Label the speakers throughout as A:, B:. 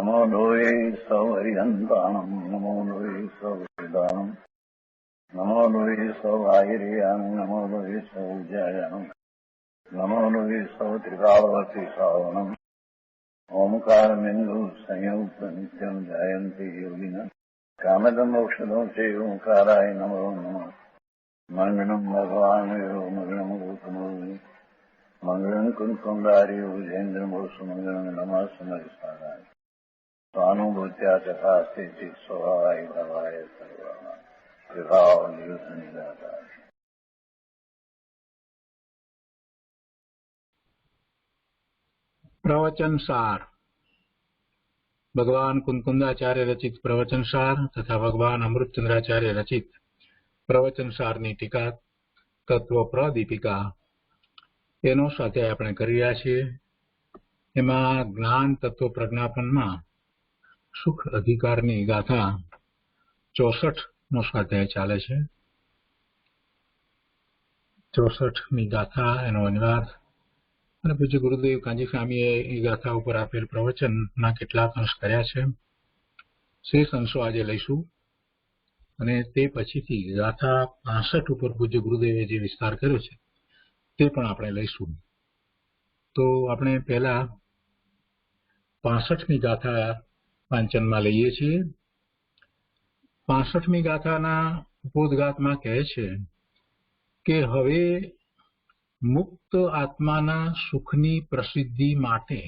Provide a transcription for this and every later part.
A: नमो लोये सौहरिहन्ताणम् नमो लोये सौहृदानम् नमो लोये सौभागिर्यानम् नमो लोये सौज्यायानम् नमो लोये सौत्रिकावती सावनम् ओंकारमिन्दु संयुक्त नित्यम् जायन्ति योगिनः कामदम् मोक्षदम् चैव ओंकाराय नमो नमः मङ्गलम् भगवान् मङ्गलम् गौतमो मङ्गलम् कुन्कुण्डार्यो विजेन्द्रमोसुमङ्गलम् नमः समरिसाराय स्वानुभूत्या चकास्ते स्वभावाय भवाय सर्वाः कृपावलियुतनिदाता।
B: प्रवचन सार भगवान कुंकुंदाचार्य रचित प्रवचन सार तथा भगवान अमृतचंद्राचार्य रचित प्रवचन साરની ટીકા તત્વ પ્રદીપિકા એનો સાથે આપણે કરી રહ્યા છીએ। એમાં જ્ઞાન તત્વ પ્રજ્ઞાપનમાં સુખ અધિકારની ગાથા 64 નો સ્વાધ્યાય ચાલે છે। 64મી ગાથા એનો અનુવાદ અને પૂજ્ય ગુરુદેવ કાંજી સ્વામીએ એ ગાથા ઉપર આપેલ પ્રવચનના કેટલાક અંશ કર્યા છે। શેષ અંશો આજે લઈશું અને તે પછીથી ગાથા 65 ઉપર પૂજ્ય ગુરુદેવે જે વિસ્તાર કર્યો છે તે પણ આપણે લઈશું। તો આપણે પહેલા 65મી ગાથા વાંચનમાં લઈએ છીએ। 65મી ગાથાના ઉपोद्घातમાં કહે છે કે હવે મુક્ત આત્માના સુખની પ્રસિદ્ધિ માટે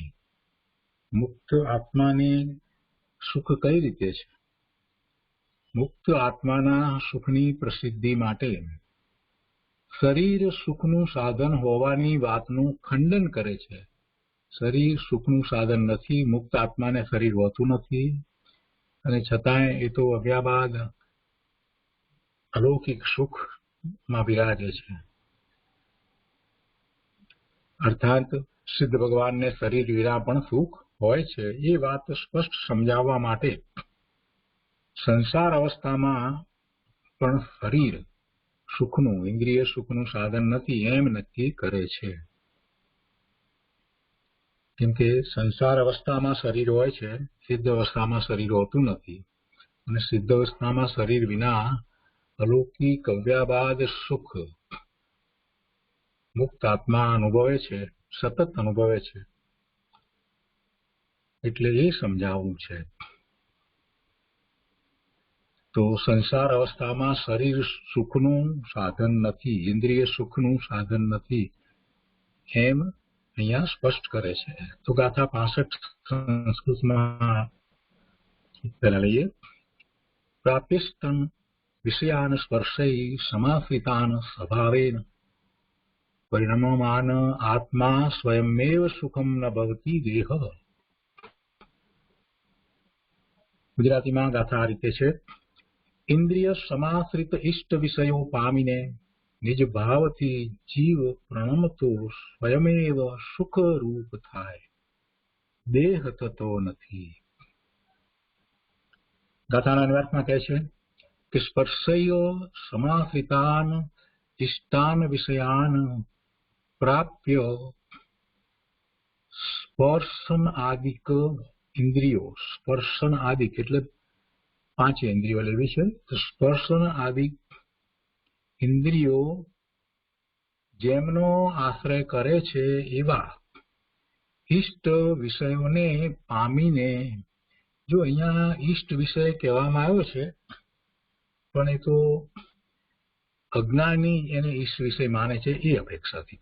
B: મુક્ત આત્માને સુખ કઈ રીતે છે? મુક્ત આત્માના સુખની પ્રસિદ્ધિ માટે શરીર સુખનું સાધન હોવાની વાતનું ખંડન કરે છે। શરીર સુખનું સાધન નથી, મુક્ત આત્માને શરીર હોતું નથી અને છતાંય એ તો આવ્યા બાદ અલૌકિક સુખમાં બિરાજે છે। अर्थात सिद्ध भगवान ने शरीर विना पण सुख होय छे ये बात स्पष्ट समजाववा माटे संसार अवस्था में पण शरीर सुखनु इंद्रिय सुखनु साधन नथी एम नक्की करे छे। केम के संसार अवस्था में शरीर होय छे, सिद्ध अवस्था में शरीर होतुं नथी अने सिद्ध अवस्था में शरीर विना अलौकिक આવ્યા બાદ सुख मुक्त आत्मा अनुभवे छे, सतत अनुभवे छे। એટલે એ સમજાવવું છે। તો સંસાર અવસ્થામાં શરીર સુખનું સાધન નથી, ઇન્દ્રિય સુખનું સાધન નથી એમ અહીંયા સ્પષ્ટ કરે છે। તો ગાથા 65 સંસ્કૃતમાં પહેલા લઈએ। પ્રાપ્યસ્તન વિષયાન સ્પર્શૈ સમાશ્રિતાન સ્વભાવેન परिणममान आत्मा स्वयमेव सुखम न भवति देह। गुजराती में गाथा आ रीते छे। इंद्रिय समाश्रित इष्ट विषयों पामीने निज भावथी जीव प्रणमतो स्वयमेव सुख रूप थाय, देह थतो नथी। गाथाना अनुवादमां कहे छे कि स्पर्शयो समाश्रितान इष्टान विषयान प्राप्य स्पर्शन आदिक इंद्रियों, स्पर्शन आदिक एटले 5 इंद्रियों लेवी छे। तो स्पर्शन आदिक इंद्रियों जेमनो आश्रय करे छे एवा इष्ट विषयोने पामीने, जो अहींया इष्ट विषय कहेवामां आव्यो छे पण ए तो अज्ञानी एने इष्ट विषय माने छे ए अपेक्षाथी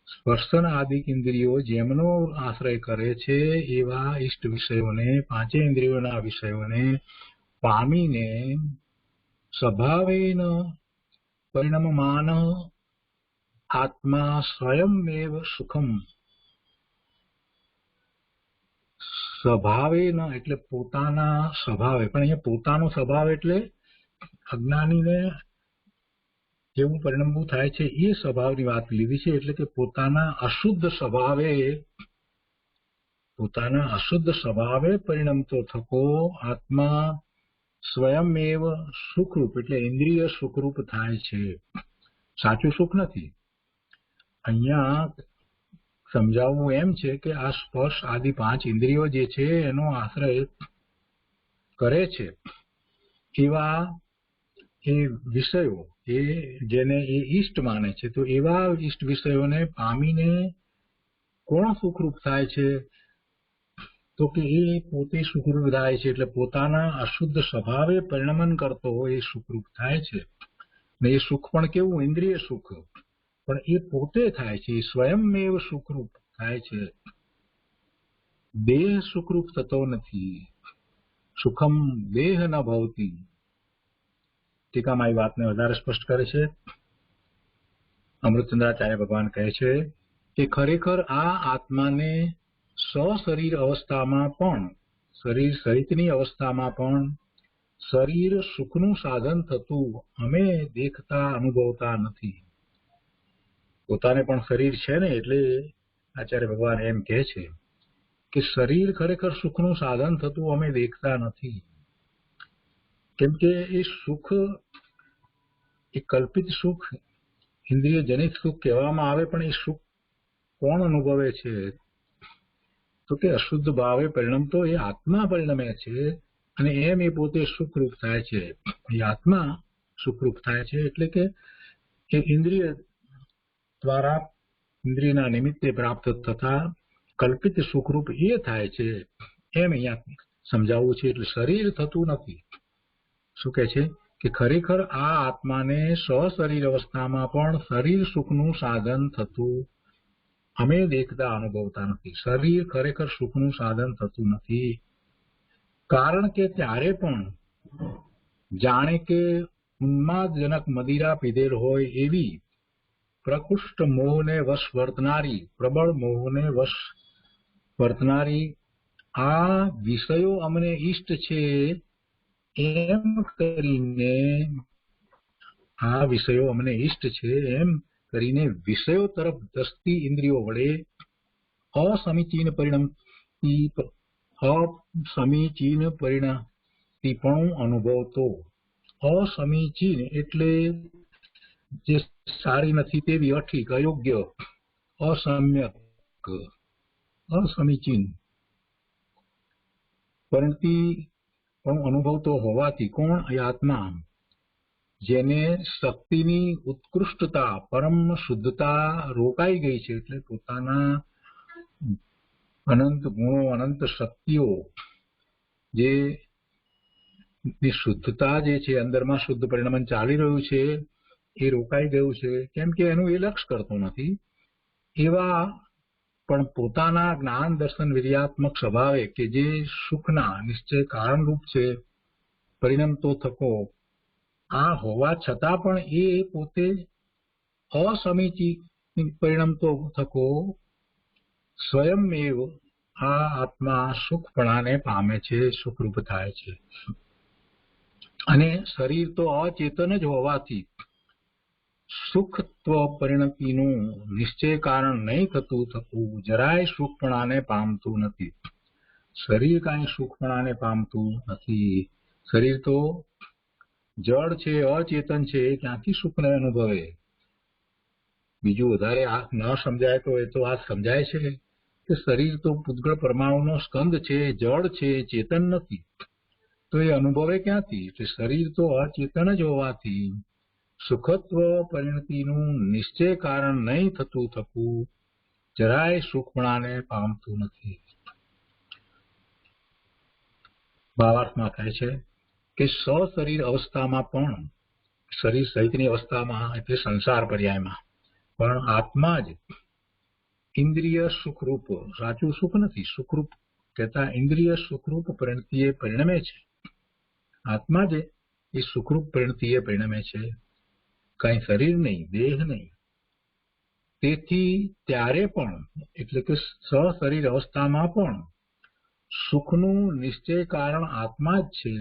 B: स्पर्शन आदि इंद्रियों जेमनो आश्रय करे छे एवा इष्ट विषयोने, 5 इंद्रियोना विषयोने पामीने स्वभावेन परिणममान आत्मा स्वयमेव सुखम। स्वभावेन एटले पोताना स्वभावे, पण अहींया पोतानो स्वभाव एटले अज्ञानीने जेवुं परिणमવું થાય છે એ સ્વભાવની વાત લીધી છે। એટલે કે પોતાના અશુદ્ધ સ્વભાવે પરિણમતો થકો આત્મા સ્વયમેવ સુખરૂપ એટલે ઇન્દ્રિય સુખરૂપ થાય છે, સાચું સુખ નથી। અહીંયા સમજાવવું એમ છે કે આ સ્પર્શ આદિ 5 ઇન્દ્રિયો જે છે એનો આશ્રય કરે છે એવા એ વિષયો એ જેને એ ઈષ્ટ માને છે, તો એવા ઈષ્ટ વિષયોને પામીને કોણ સુખરૂપ થાય છે? તો કે એ પોતે સુખરૂપ થાય છે, એટલે પોતાના અશુદ્ધ સ્વભાવે પરિણમન કરતો હોય એ સુખરૂપ થાય છે. ને એ સુખ પણ કેવું? ઇન્દ્રિય સુખ, પણ એ પોતે થાય છે, સ્વયંમેવ સુખરૂપ થાય છે. દેહ સુખરૂપ થતો નથી. સુખમ દેહ ન ભવતી. ટીકામાં એ વાતને વધારે સ્પષ્ટ કરે છે. અમૃતચંદ્રાચાર્ય ભગવાન કહે છે કે ખરેખર આ આત્માને સશરીર અવસ્થામાં પણ, શરીર સહિતની અવસ્થામાં પણ શરીર સુખનું સાધન થતું અમે દેખતા અનુભવતા નથી. પોતાને પણ શરીર છે ને, એટલે આચાર્ય ભગવાન એમ કહે છે કે શરીર ખરેખર સુખનું સાધન થતું અમે દેખતા નથી. કેમ કે એ સુખ, એ કલ્પિત સુખ, ઇન્દ્રિય જનિત સુખ કહેવામાં આવે, પણ એ સુખ કોણ અનુભવે છે? તો કે અશુદ્ધ ભાવે પરિણમતો એ આત્મા પરિણમે છે, અને એમ એ પોતે સુખરૂપ થાય છે. એ આત્મા સુખરૂપ થાય છે એટલે કે એ ઇન્દ્રિય દ્વારા, ઇન્દ્રિયના નિમિત્તે પ્રાપ્ત થતા કલ્પિત સુખરૂપ એ થાય છે, એમ અહીંયા સમજાવવું છે. એટલે શરીર થતું નથી. શું કહે છે કે ખરેખર આ આત્માને સશરીર અવસ્થામાં પણ શરીર સુખનું સાધન થતું અમે દેખતા અનુભવતા નથી. શરીર ખરેખર સુખનું સાધન થતું નથી, કારણ કે ત્યારે પણ જાણે કે ઉન્માદજનક મદિરા પીધેલ હોય એવી પ્રકૃષ્ટ મોહને વશ વર્તનારી, પ્રબળ મોહને વશ વર્તનારી આ વિષયો અમને ઈષ્ટ છે એમ કરીને, આ વિષયો અમને ઈષ્ટ છે એમ કરીને વિષયો તરફ દસતી ઇન્દ્રિયો વડે અસમીચીન પરિણતિપણું અનુભવતો. અસમીચીન એટલે જે સારી નથી તેવી, અઠીક, અયોગ્ય, અસમ્યક, અસમીચીન પરિણતિ પણ અનુભવતો હોવાથી, કોણ? એ આત્મા, જેને શક્તિની ઉત્કૃષ્ટતા, પરમ શુદ્ધતા રોકાઈ ગઈ છે, એટલે પોતાના અનંત ગુણો, અનંત શક્તિઓ, જે શુદ્ધતા જે છે, અંદરમાં શુદ્ધ પરિણમન ચાલી રહ્યું છે એ રોકાઈ ગયું છે, કેમ કે એનું એ લક્ષ કરતો નથી. એવા પણ પોતાના જ્ઞાન દર્શન વિધ્યાત્મક સ્વભાવે કે જે સુખના નિશ્ચય કારણરૂપ છે, પરિણમતો થકો આ હોવા છતાં પણ એ પોતે અસમીચી પરિણમતો થકો સ્વયંમેવ આ આત્મા સુખપણાને પામે છે, સુખરૂપ થાય છે. અને શરીર તો અચેતન જ હોવાથી સુખત્વ પરિણતિનું નિશ્ચય કારણ નહીં થતું જરાય સુખપણાને પામતું નથી. શરીર કાંઈ સુખપણાને પામતું નથી. શરીર તો જળ છે, અચેતન છે, એ ક્યાંથી સુખને અનુભવે? બીજું વધારે આ ન સમજાય તો એ તો આ સમજાય છે કે શરીર તો પૂતગળ પરમાણુનો સ્કંદ છે, જળ છે, ચેતન નથી, તો એ અનુભવે ક્યાંથી? એટલે શરીર તો અચેતન જ હોવાથી સુખત્વ પરિણતિનું નિશ્ચય કારણ નહીં થતું જરાય સુખપણાને પામતું નથી. ભાવાર્થમાં કહે છે કે સશરીર અવસ્થામાં પણ, શરીર સહિતની અવસ્થામાં એટલે સંસાર પર્યાયમાં પણ આત્મા જ ઇન્દ્રિય સુખરૂપ, સાચું સુખ નથી, સુખરૂપ કહેતા ઇન્દ્રિય સુખરૂપ પરિણતિએ પરિણમે છે. આત્મા જે એ સુખરૂપ પરિણતિએ પરિણમે છે, કઈ શરીર નહીં, દેહ નહીં. તેથી ત્યારે પણ, એટલે કે સશરીર અવસ્થામાં પણ સુખનું નિશ્ચય કારણ આત્મા જ છે.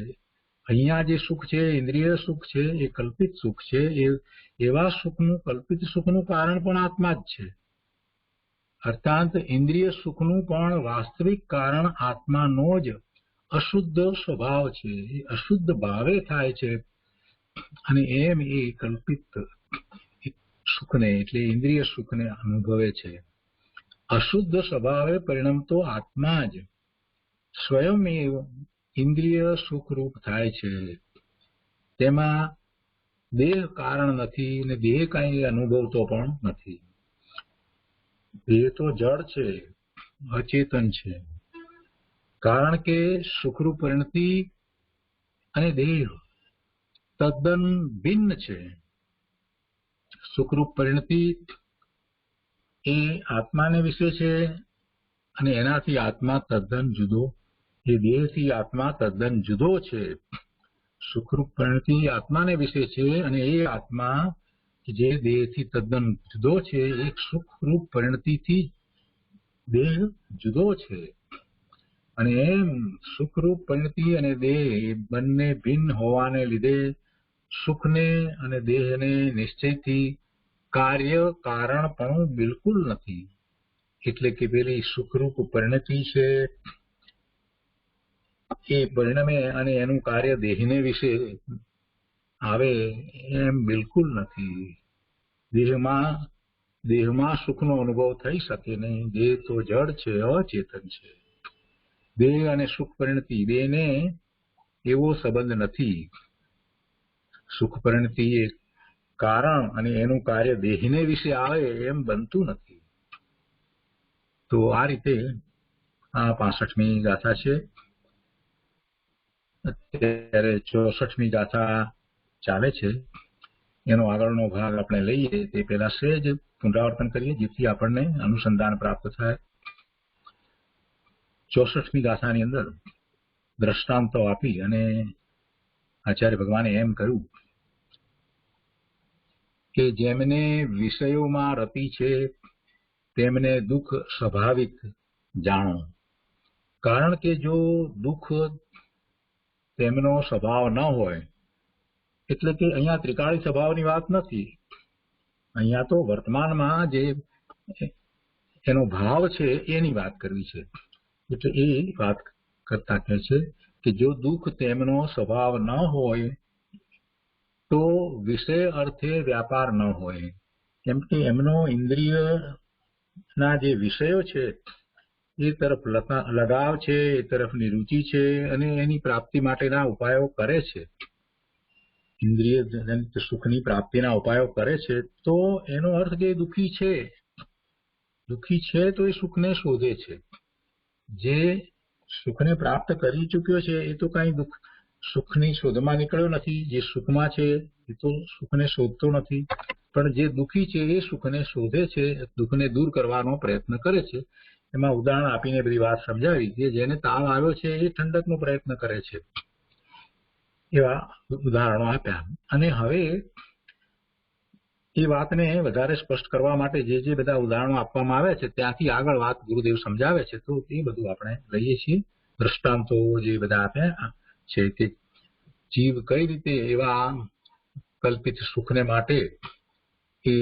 B: અહીંયા જે સુખ છે, ઇન્દ્રિય સુખ છે, એ કલ્પિત સુખ છે. એવા સુખનું, કલ્પિત સુખનું કારણ પણ આત્મા જ છે. અર્થાત ઇન્દ્રિય સુખનું પણ વાસ્તવિક કારણ આત્માનો જ અશુદ્ધ સ્વભાવ છે. એ અશુદ્ધ ભાવે થાય છે, અને એમ એ કલ્પિત સુખને એટલે ઇન્દ્રિય સુખને અનુભવે છે. અશુદ્ધ સ્વભાવે પરિણમતો આત્મા જ સ્વયં ઇન્દ્રિય સુખરૂપ થાય છે. તેમાં દેહ કારણ નથી ને દેહ કઈ અનુભવતો પણ નથી. દેહ તો જડ છે, અચેતન છે. કારણ કે સુખરૂપ પરિણતિ અને દેહ તદ્દન ભિન્ન છે. સુખરૂપ પરિણતિ એ આત્માને વિશે છે અને એનાથી આત્મા તદ્દન જુદો, એ દેહથી આત્મા તદ્દન જુદો છે. સુખરૂપ પરિણતિ આત્માને વિશે છે અને એ આત્મા જે દેહથી તદ્દન જુદો છે, એક સુખરૂપ પરિણતિથી દેહ જુદો છે. અને એમ સુખરૂપ પરિણતિ અને દેહ બંને ભિન્ન હોવાને લીધે સુખને અને દેહને નિશ્ચયથી કાર્ય કારણપણું બિલકુલ નથી. એટલે કે પેલી સુખરૂપ પરિણતિ છે એ પરિણમે અને એનું કાર્ય દેહને વિશે આવે એમ બિલકુલ નથી. દેહમાં સુખનો અનુભવ થઈ શકે નહીં. દેહ તો જડ છે, અચેતન છે. દેહ અને સુખ પરિણતિ બેને એવો સંબંધ નથી. સુખ પરિણતિ એ કારણ અને એનું કાર્ય દેહને વિશે આવે એમ બનતું નથી. તો આ રીતે આ 65મી ગાથા છે. અત્યારે 64મી ગાથા ચાલે છે. એનો આગળનો ભાગ આપણે લઈએ તે પહેલા સહેજ પુનરાવર્તન કરીએ, જેથી આપણને અનુસંધાન પ્રાપ્ત થાય. 64મી ગાથાની અંદર દ્રષ્ટાંતો આપી અને આચાર્ય ભગવાને એમ કહ્યું કે જેમને વિષયોમાં રતિ છે તેમને દુઃખ સ્વાભાવિક જાણો. કારણ કે જો દુઃખ તેમનો સ્વભાવ ન હોય, એટલે કે અહીંયા ત્રિકાળી સ્વભાવની વાત નથી. અહીંયા તો વર્તમાનમાં જે એનો ભાવ છે એની વાત કરવી છે. એટલે એ વાત કરતા કહે છે કે જો દુઃખ તેમનો સ્વભાવ ન હોય તો વિષય અર્થે વ્યાપાર ન હોય. કેમ કે એમનો ઇન્દ્રિયના જે વિષયો છે એ તરફ લગાવ છે, એ તરફની રુચિ છે અને એની પ્રાપ્તિ માટેના ઉપાયો કરે છે. ઇન્દ્રિય સુખની પ્રાપ્તિના ઉપાયો કરે છે. તો એનો અર્થ કે દુઃખી છે. દુઃખી છે તો એ સુખને શોધે છે. જે સુખને પ્રાપ્ત કરી ચૂક્યો છે એ તો કઈ સુખની શોધમાં નીકળ્યો નથી. જે સુખમાં છે એ તો સુખને શોધતો નથી. પણ જે દુઃખી છે એ સુખને શોધે છે, દુઃખને દૂર કરવાનો પ્રયત્ન કરે છે. એમાં ઉદાહરણ આપીને બધી વાત સમજાવી કે જેને તાવ આવ્યો છે એ ઠંડકનો પ્રયત્ન કરે છે. એવા ઉદાહરણો આપ્યા. અને હવે એ વાતને વધારે સ્પષ્ટ કરવા માટે જે બધા ઉદાહરણો આપવામાં આવ્યા છે ત્યાંથી આગળ વાત ગુરુદેવ સમજાવે છે. તો એ બધું આપણે લઈએ છીએ. દ્રષ્ટાંતો જે બધા આપ્યા છે કે જીવ કઈ રીતે એવા કલ્પિત સુખને માટે એ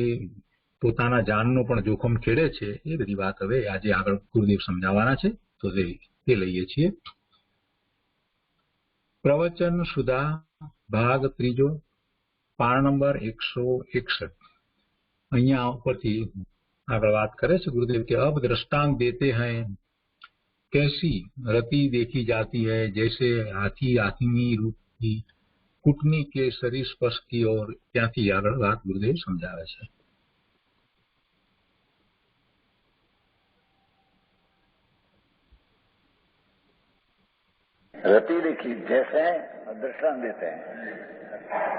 B: પોતાના જાનનો પણ જોખમ ખેડે છે, એ બધી વાત હવે આજે આગળ ગુરુદેવ સમજાવવાના છે. તો તે લઈએ છીએ. પ્રવચન સુધા ભાગ 3, પાન નંબર 161. અહીંયા ઉપરથી આગળ વાત કરે છે गुरुदेव के अब दृष्टांत देते हैं कैसी रति देखी जाती है जैसे हाथी हाथीनी रूपी कूटनी के शरीर स्पर्श की ओर. ત્યાંથી આગળ વાત ગુરુદેવ સમજાવે છે.
A: रति देखी जैसे दृष्टांत देते हैं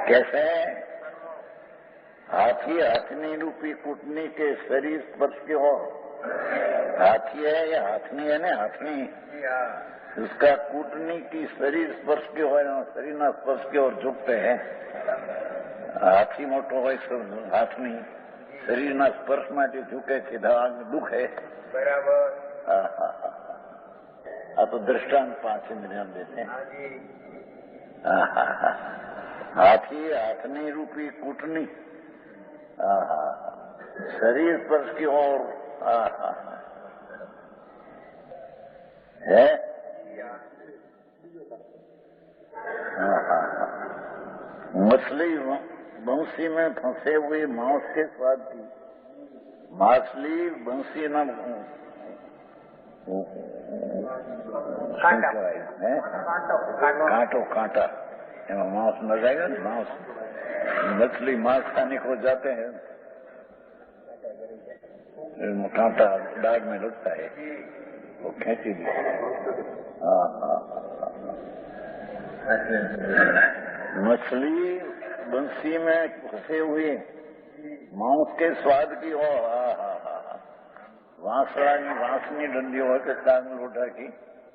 A: कैसे हाथी हाथनी रूपी कुटनी के शरीर स्पर्श की ओर. हाथी है या हाथनी है ने हाथनी, उसका कूटनी की शरीर स्पर्श की हो, शरीर ना स्पर्श की ओर झुकते हैं. हाथी मोटो હોય હાથની શરીરના સ્પર્શ માટે ઝૂકે છે, દુઃખ है. बराबर. આ તો दृष्टांत 5 इंद्रियों देते हैं. हाथी हाथनी रूपी कूटनी शरीर स्पर्श की ओर है. मछली बंसी में फंसे हुए मांस के स्वाद की માછલી બંસીના कांटा मांस न जाएगा ना मांस मछली मांस खाने को जाते हैं कांटा दाग में लगता है वो खींची दी। मछली बंसी में फंसे हुए मांस के स्वाद की हो वांसनी डंडी हो के दाग में लोटा की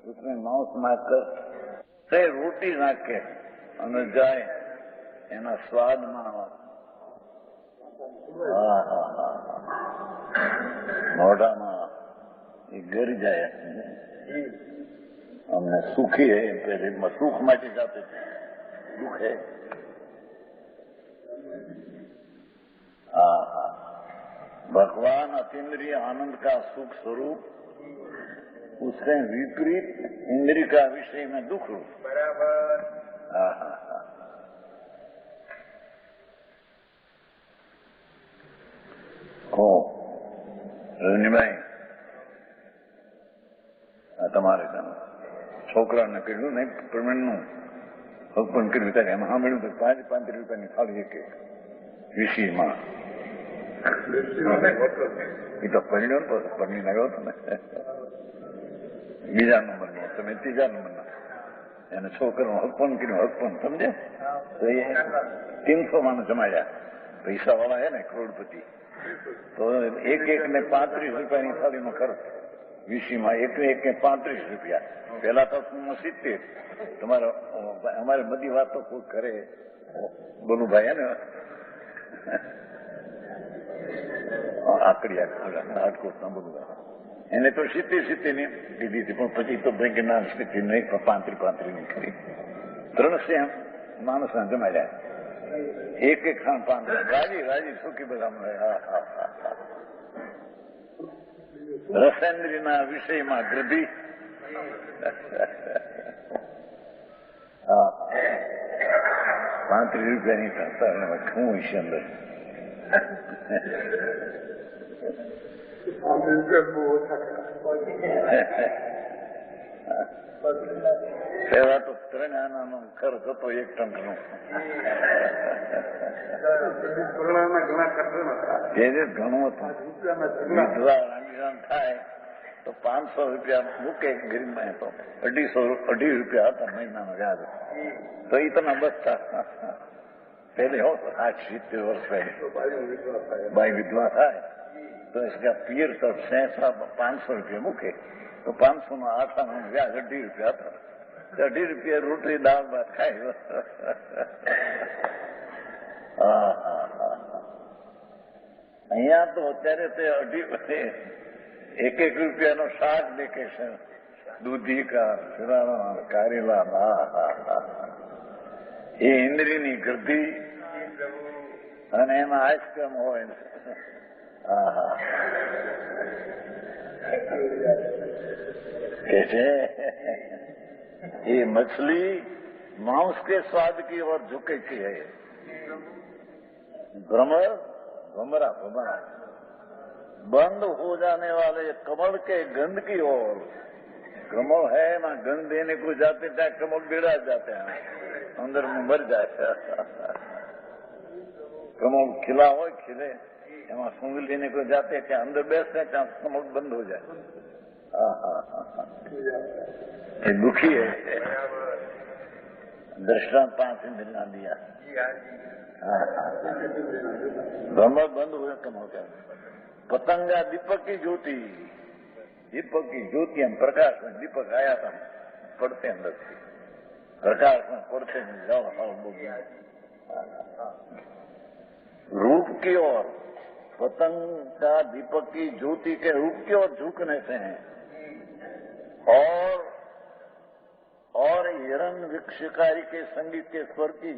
A: उसमें मांस नाखकर से रोटी नाखे અને જાય એના સ્વાદમાં મોઢામાં એ ગરી જાય અમને સુખી હે સુખ માટે જાતે દુઃખ હે। भगवान अतीन्द्रिय आनंद का सुख स्वरूप उसके विपरीत इंद्रिय का विषय में दुख रूप। बराबर। हो रजनीभाई તમારે છોકરાને કહ્યું નહીં પ્રવીણનું હકપણ કર્યું ત્યારે એમાં સાંભળ્યું તો 5 રૂપિયાની થાળી એક વિષયમાં એ તો પરિણામ પરણી લાગ્યો હતો ને બીજા નંબરનો તમે ત્રીજા નંબરના એને છોકરાનું હકપણ કર્યું હકપણ સમજે તો એ 300 માણસ જમાડ્યા પૈસા વાળા હે ને કરોડપતિ તો એક ને 35 રૂપિયાની થાળીનો ખર્ચ વિષયમાં એક ને 35 રૂપિયા પેલા તો 70 તમારે અમારે બધી વાતો કોઈ કરે બોલુભાઈ હે ને આકડિયા રાજકોટના બોલુભાઈ એને તો 70 ની દીધી હતી પણ પછી તો ભાઈ ના 70 નહીં 35 ની કરી 300 માણસના જમાડ્યા એક ખાન 5 રાજી સુખી બધા મળે। રસેન્દ્રના વિષયમાં ગૃધી 35 રૂપિયાની કરતા શું હશે અંદર પેલા તો 3 આનાનો ખર્ચ હતો 1 ટંકનો ઘણું હતું વિધવા રાંધણ થાય તો 500 રૂપિયા મૂકે ગરીબમાં તો 250 રૂપિયા હતા મહિનાનો વ્યાજ તો એ તમે બચતા पहले हो 60-70 वर्ष पहले भाई विधवा था तो इसका पियर तब 500 रुपये मुके तो 500 में 8 में व्याज 2.5 रुपया था 2.5 रुपया रोटी दाल भात खाए અહીંયા તો અત્યારે તે 1 રૂપિયાનો શાક દેખે છે દૂધી કા શિરાણા કારેલા એ ઇન્દ્રિયની ગૃદ્ધિ અને એમાં આઈસ્ક્રીમ હોય કે છે ये मछली मांस के स्वाद की ओर झुकेती है। भमरा बंद हो जाने वाले कमल के गंध की ओर कमल है ना गंध देने को जाते ત્યાં कमल बिड़ा जाते हैं अंदर में मर जाते कमल खिला हो खिले એમાં सूंघ लेने को जाते ત્યાં અંદર બેસते ત્યાં कमल बंद हो जाए ये दुखी है दृष्टांत 5 मिलना दिया भ्रमर बंद हुए कमल का पतंगा दीपक की ज्योति हम प्रकाश में दीपक आया था पढ़ते अंदर से प्रकाश में पढ़ते जाओ रूप की ओर पतंग का दीपक की ज्योति के रूप की ओर झुकने से हैं और हिरण शिकारी के संगीत के स्वर की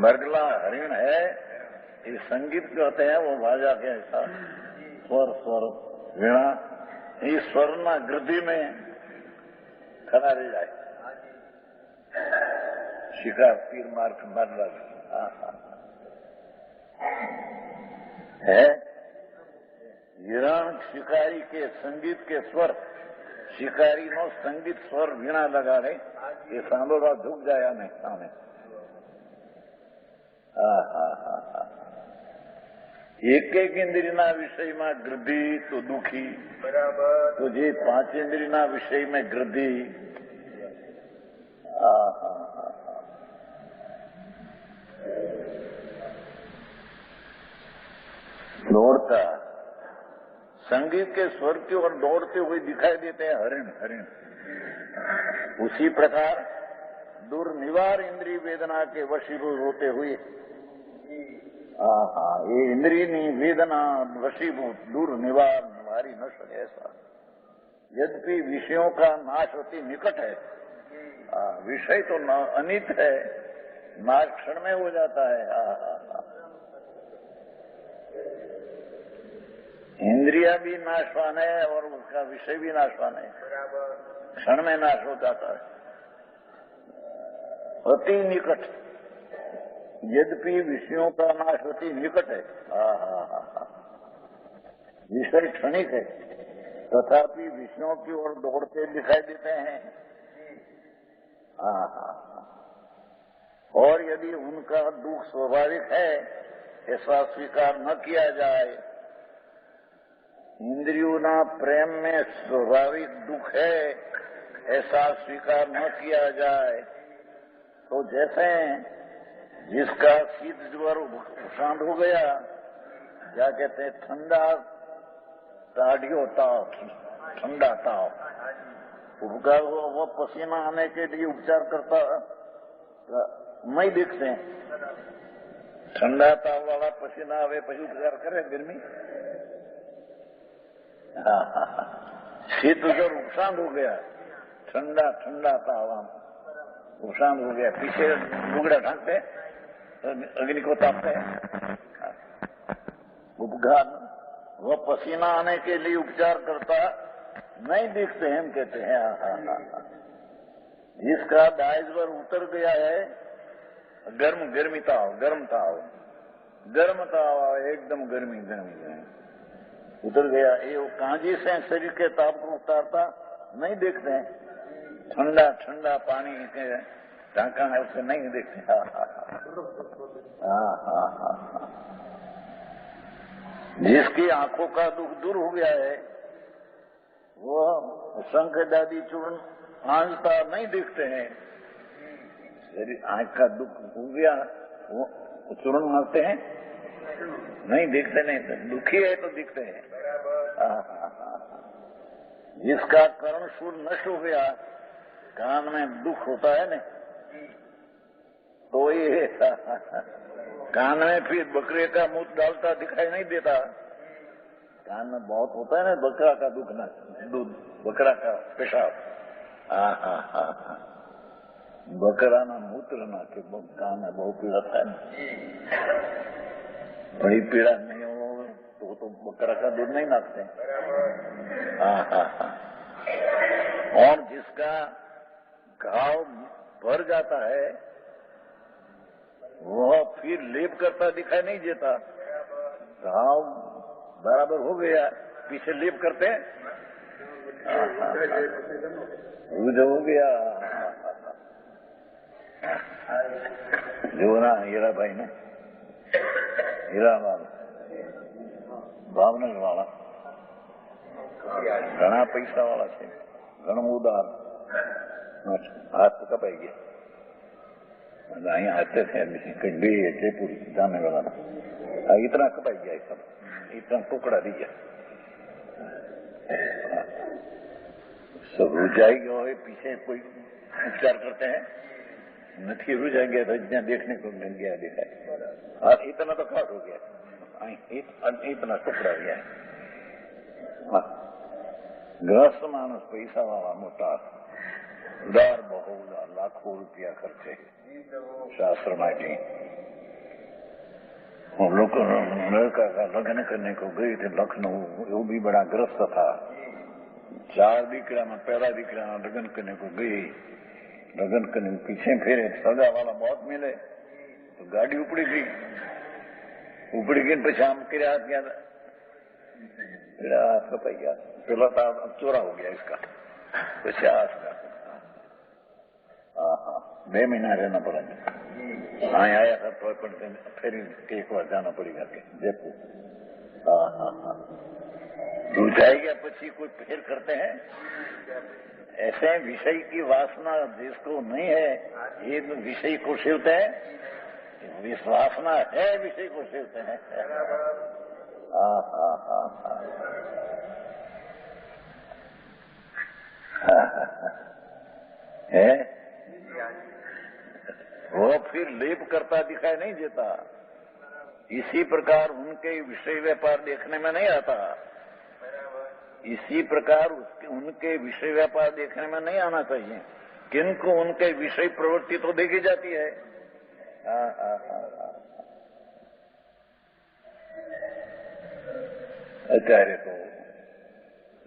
A: मरगला हरिण है ये संगीत जो होते हैं वो भाजा के ऐसा स्वर वीणा ये स्वरना गृद्धि में खड़ा रह जाए शिकार तीर मार मर है हिरण शिकारी के संगीत के स्वर, शिकारी नो संगीत स्वर वीणा लगाड़े એ સાંભળવા ઝૂક જાય ને સામે. એક એક ઇન્દ્રિયના વિષયમાં ગૃદ્ધિ તો દુઃખી, બરાબર. તો જે પાંચ ઇન્દ્રિયના વિષયમાં ગૃદ્ધિ, दौड़ता संगीत के स्वर की ओर दौड़ते हुए दिखाई देते हैं हरिण हरिण. उसी प्रकार दुर्निवार इंद्रिय वेदना के वशीभूत होते हुए ये इंद्रियनी वेदना वशीभूत दूर निवार निवारी न सके ऐसा. यद्यपि विषयों का नाश अति निकट है, विषय तो अनित है, नाश क्षण में हो जाता है. इंद्रिया भी नाशवान है और उसका विषय भी नाशवान है, क्षण में नाश हो जाता है. अति निकट, यद्यपि विषयों का नाश अति निकट है, विषय क्षणिक है, तथापि विषयों की ओर दौड़ते दिखाई देते हैं. और यदि उनका दुख स्वाभाविक है ऐसा स्वीकार न किया जाए, इंद्रियों प्रेम में स्वाभाविक दुख है ऐसा स्वीकार न किया जाए, तो जैसे जिसका शीत ज्वर शांत हो गया, क्या कहते हैं, ठंडा टाढ़ियो ताव, ठंडा ताव, उपकार वो पसीना आने के लिए उपचार करता नहीं देखते हैं. ठंडा ताव वाला पसीना आवे પછી उपचार करे गर्मी. शीत ज्वर उपशांत हो गया, ठंडा ठंडा ताव उपशांत हो गया, पीछे लुगड़ा ढांकते अग्नि को तापते हैं. उपघात वह पसीना आने के लिए उपचार करता नहीं दिखते हैं, हम कहते हैं. जिसका दायज्वर उतर गया है, गर्मी ताव, गर्म ताव, गर्म ताव एकदम गर्मी गर्मी उतर गया, ये कांजी से शरीर के ताप को उतारता नहीं देखते हैं. ठंडा ठंडा पानी के ढांका है उसे नहीं देखते. जिसकी आंखों का दुख दूर हो गया है, वो शंख दादी चूर्ण आंचता नहीं दिखते हैं. यदि आंख का दुख हो गया, वो चूर्ण मारते हैं नहीं दिखते, नहीं दुखी है तो दिखते हैं. जिसका कर्णशूल नष्ट हो गया, कान में दुख होता है ना, तो ये कान में फिर बकरे का मुंह डालता दिखाई नहीं देता. कान में बहुत होता है ना बकरा का दुख ना, दूध बकरा का पेशाब, बकरा ना मूत्र ना के कान में बहुत पीड़ा था. बड़ी पीड़ा नहीं हो तो बकरा का दूध नहीं नापते. और जिसका घाव भर जाता है, वह फिर लेप करता दिखाई नहीं देता. घाव बराबर हो गया, पीछे लेप करते हैं, हो गया. जो ना हीरा भाई ने, हीरा वाला भावनगर वाला घना पैसा वाला છે, ઘણું ઉદાર, હાથ કપાઈ ગયા. અહીંયા હાથે છે બે જયपुर जाने वाला इतना कपाई गया, सब इतना टुकड़ा दिया, सब रुझाई गए. पीछे कोई उपचार करते हैं, नहीं रुझा गया तो इतना देखने को मिल गया, दिखाई हाथ इतना तो काट हो गया, इतना टुकड़ा गया. ग्रस्त मानस पैसा वाला मोटा उदार, बहु उदार, लाखों रुपया खर्चे शास्त्र माटी. हम लोग लड़का का लग्न करने को गए थे लखनऊ, वो भी बड़ा ग्रस्त था. 4 दीकरा में पहला दीकरा लग्न करने को गई, लग्न करने पीछे फिरे, सगा वाला बहुत मिले तो गाड़ी उपड़ी गई. પછી આમ કર્યા भैया चलो चोरा हो गया इसका 50 का। हाँ हाँ 2 महीना रहना पड़ेगा। हाँ आया था तो फिर एक बार जाना पड़ेगा के जयपुर। हाँ हाँ हाँ दूध जाएगा पची कोई फेर करते हैं ऐसे विषय की वासना जिसको नहीं है ये विषय को सेवते हैं वासना है विषय को सेवते हैं। हाँ हाँ हाँ हाँ है वो फिर लेप करता दिखाई नहीं देता। इसी प्रकार उनके विषय व्यापार देखने में नहीं आता। इसी प्रकार उनके विषय व्यापार देखने में नहीं आना चाहिए किंतु उनके विषय प्रवृत्ति तो देखी जाती है। हाँ हाँ हाँ અત્યારે તો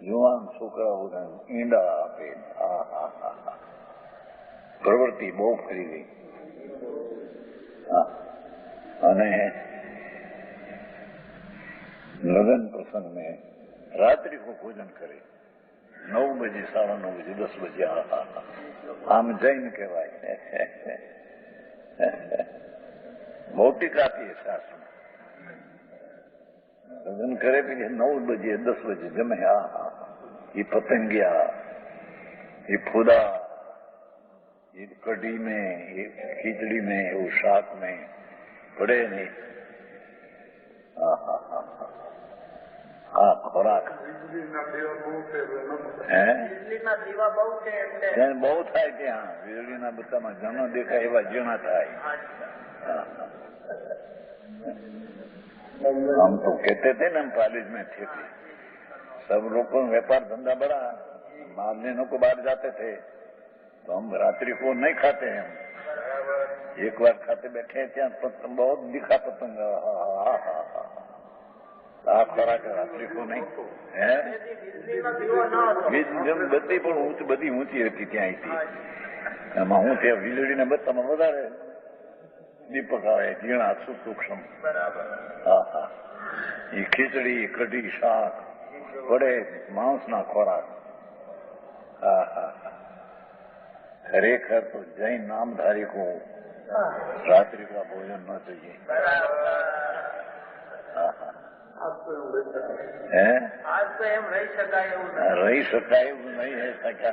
A: યુવાન છોકરાઓ ઈંડા આપે પ્રવૃત્તિ બહુ ફરી ગઈ। અને લગ્ન પ્રસંગ में रात्रि को भोजन करे 9 बजे 9:30 बजे 10 बजे आम जैन कहवाय। भौतिक आती है शास्त्र में लग्न करे भी 9 बजे 10 बजे जमे। ये पतंगिया ये फुदा ये कढ़ी में ये खिचड़ी में वो शाक में पड़े नहीं। हाँ खोराक બહુ થાય ત્યાં વીજળીના બધામાં જનો દેખાય એવા જીણા થાય। हम तो कहते थे ना हम कॉलेज में थे सब लोग को व्यापार धंधा बड़ा मारने को बाहर जाते थे तो हम रात्रि को नहीं खाते हैं। एक बार खाते बैठे क्या पतंग बहुत दिखा पतंग ખોરાક રાત્રિ को नहीं है બધી પણ બધી ઊંચી હતી ત્યાં હતી એમાં હું ત્યાં વીજળીના બધામાં વધારે દીપક આવે ઝીણા સૂક્ષ્મ। હા હા એ ખીચડી કઢી શાક વડે માંસના ખોરાક। હા હા ખરેખર તો જૈન नामधारी को रात्रि का भोजन न चाहिए। हाँ हाँ
C: आज तो एम रही
A: शकाय नहीं है सका।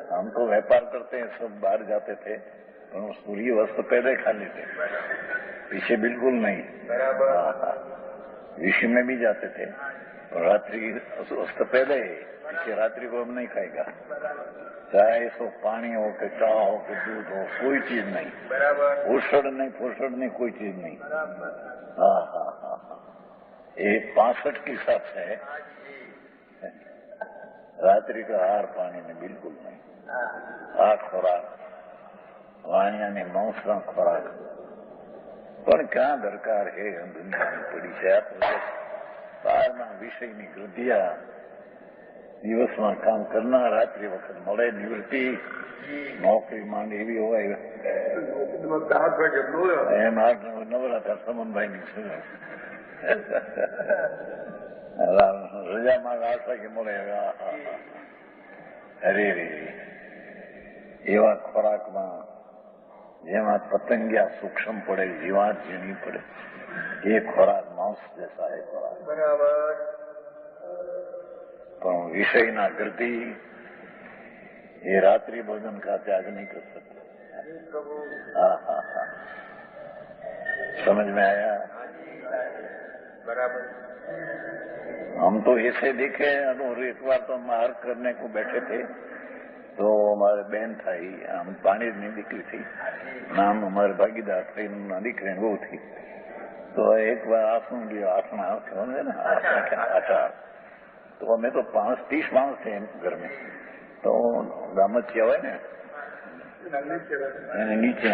A: हम तो व्यापार करते हैं सब बाहर जाते थे तो सूर्य वस्त्र पहले खा लेते पीछे बिल्कुल नहीं। विषय में भी जाते थे और रात्रि वस्त्र पहले पीछे रात्रि को हम नहीं खाएगा चाहे सो पानी हो कि चाह हो कि दूध हो कोई चीज नहीं पोषण नहीं कोई चीज नहीं। हाँ हाँ हाँ ये 65 के हिसाब से है रात्रि का आहार पानी में बिल्कुल नहीं। आ खोराक वाणिया ने मांसना खोराक પણ ક્યાં દરકાર હે દુનિયાની પડી છે બહારના વિષયની ગૃધિયા દિવસમાં કામ કરનાર રાત્રિ વખત મળે નિવૃત્તિ નોકરી માંડ એવી હોય એમ નવરાત્રા સમનભાઈની રજામાં 8 વાગે મળે અરે રે એવા ખોરાકમાં જેમાં પતંગિયા સૂક્ષ્મ પડે જીવાત ઝીણી પડે એ ખોરાક માંસ જैसा है ખોરાક બરાબર। પણ વિષયના ગતિ ये रात्रि भोजन का त्याग नहीं कर सकते। हाँ हाँ हाँ समझ में आया बराबर। हम तो ऐसे देखे और एक बार तो हम आहार करने को बैठे थे तो हमारे बहन था ही हम पानी नहीं निकली थी नाम हमारे भागीदार थे दिखरे वो थी तो एक बार आसन लिया आसना ना आचार तो हमें तो 30 मांस थे घर में तो दामचिया હોય ને એને નીચે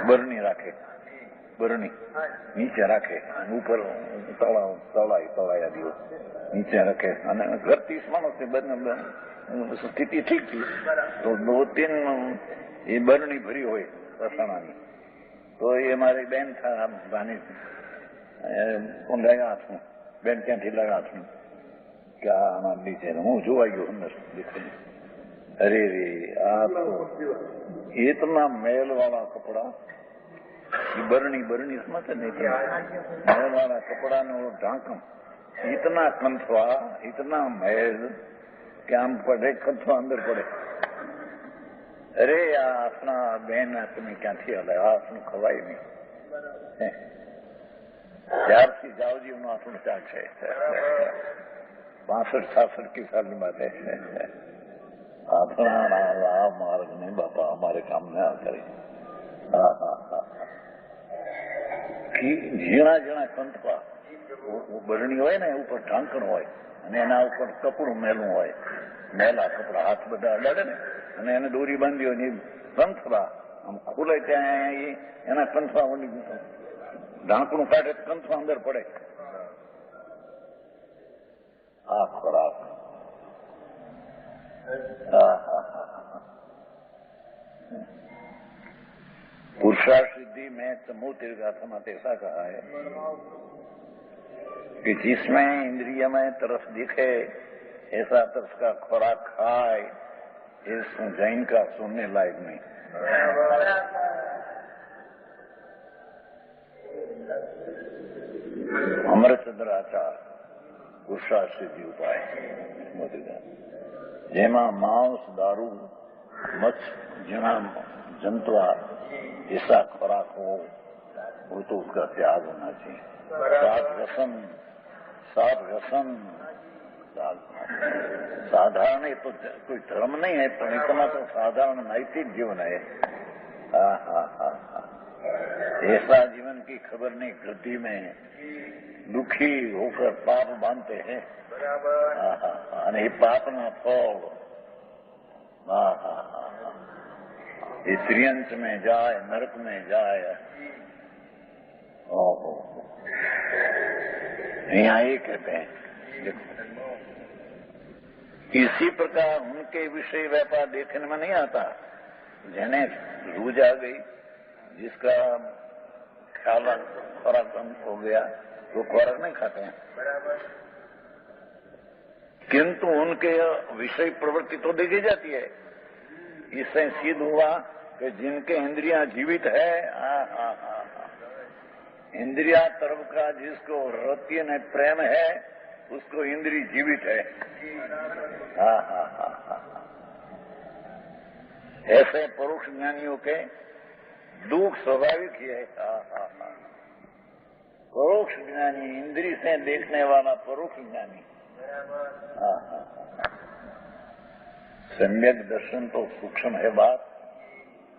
A: બરણી રાખે બરણી નીચે રાખે ઉપર તળાયા દિવસ નીચે રાખે અને ઘર 30 માણસ છે બંને સ્થિતિ ઠીક थी तो 2-3 ये बरणी भरी हुई रसाणानी तो ये हमारी बहन था भानी उंडाया हाथ में બેન ક્યાંથી લાવ્યા છું કે આના નીચે હું જોવાઈ ગયો અંદર દેખાય अरे रे आप इतना मैल वाला कपड़ा बरनी बरनी समझते नहीं मैल वाला कपड़ा ने वो ढांकम इतना कंथवा इतना मैल कि आम पड़े कंथवा अंदर पड़े अरे अपना बहन तुम्हें क्या थी हले आपने खवाई नहीं ત્યારથી જાવજીનું આપણું ચાલ છે 65-66 की साल की बात है अपना मार्ग नहीं बापा हमारे काम में आ करे ઝીણા ઝીણા કંથવા બરણી હોય ને ઉપર ઢાંકણ હોય અને એના ઉપર કપડું મેલું હોય મેલા કપડા હાથ બધા અડાડે ને અને એને દોરી બાંધી હોય ને કંથવા આમ ખુલે ત્યાં એના કંથવા ઢાંકણું કાઢે કંથવા અંદર પડે આ ખોરાક पुरुषार्थ सिद्धि में समूह तीर्गाथा में ऐसा कहा है कि जिसमें इंद्रिय में तरस दिखे ऐसा तरस का खुराक खाए इस जैन का सुनने लायक नहीं अमरचंद्राचार पुरुषार्थ सिद्धि उपाय જેમાં માંસ દારૂ મચ્છ ઝીણા जंतुआ ऐसा खुराक हो वो तो उसका त्याग होना चाहिए सात व्यसन साधारण तो कोई धर्म नहीं है पर इतना तो साधारण नैतिक जीवन है ऐसा जीवन की खबर नहीं वृद्धि में दुखी होकर पाप बांधते हैं અને એ પાપના ફળ ये त्रियंश में जाए नरक में जाए ओहो यहाँ ये कहते हैं देखो इसी प्रकार उनके विषय व्यापार देखने में नहीं आता जिन्हें रूज आ गई जिसका ख्याल खुराक बंद हो गया वो खुराक नहीं खाते हैं किंतु उनके विषय प्रवृत्ति तो देखी जाती है इससे सिद्ध हुआ कि जिनके इंद्रियां जीवित है इंद्रिया तरफ का जिसको रति ने प्रेम है उसको इंद्रिय जीवित है ऐसे परोक्ष ज्ञानियों के दुख स्वाभाविक ही है परोक्ष ज्ञानी इंद्रिय से देखने वाला परोक्ष ज्ञानी सम्यक दर्शन तो सूक्ष्म है बात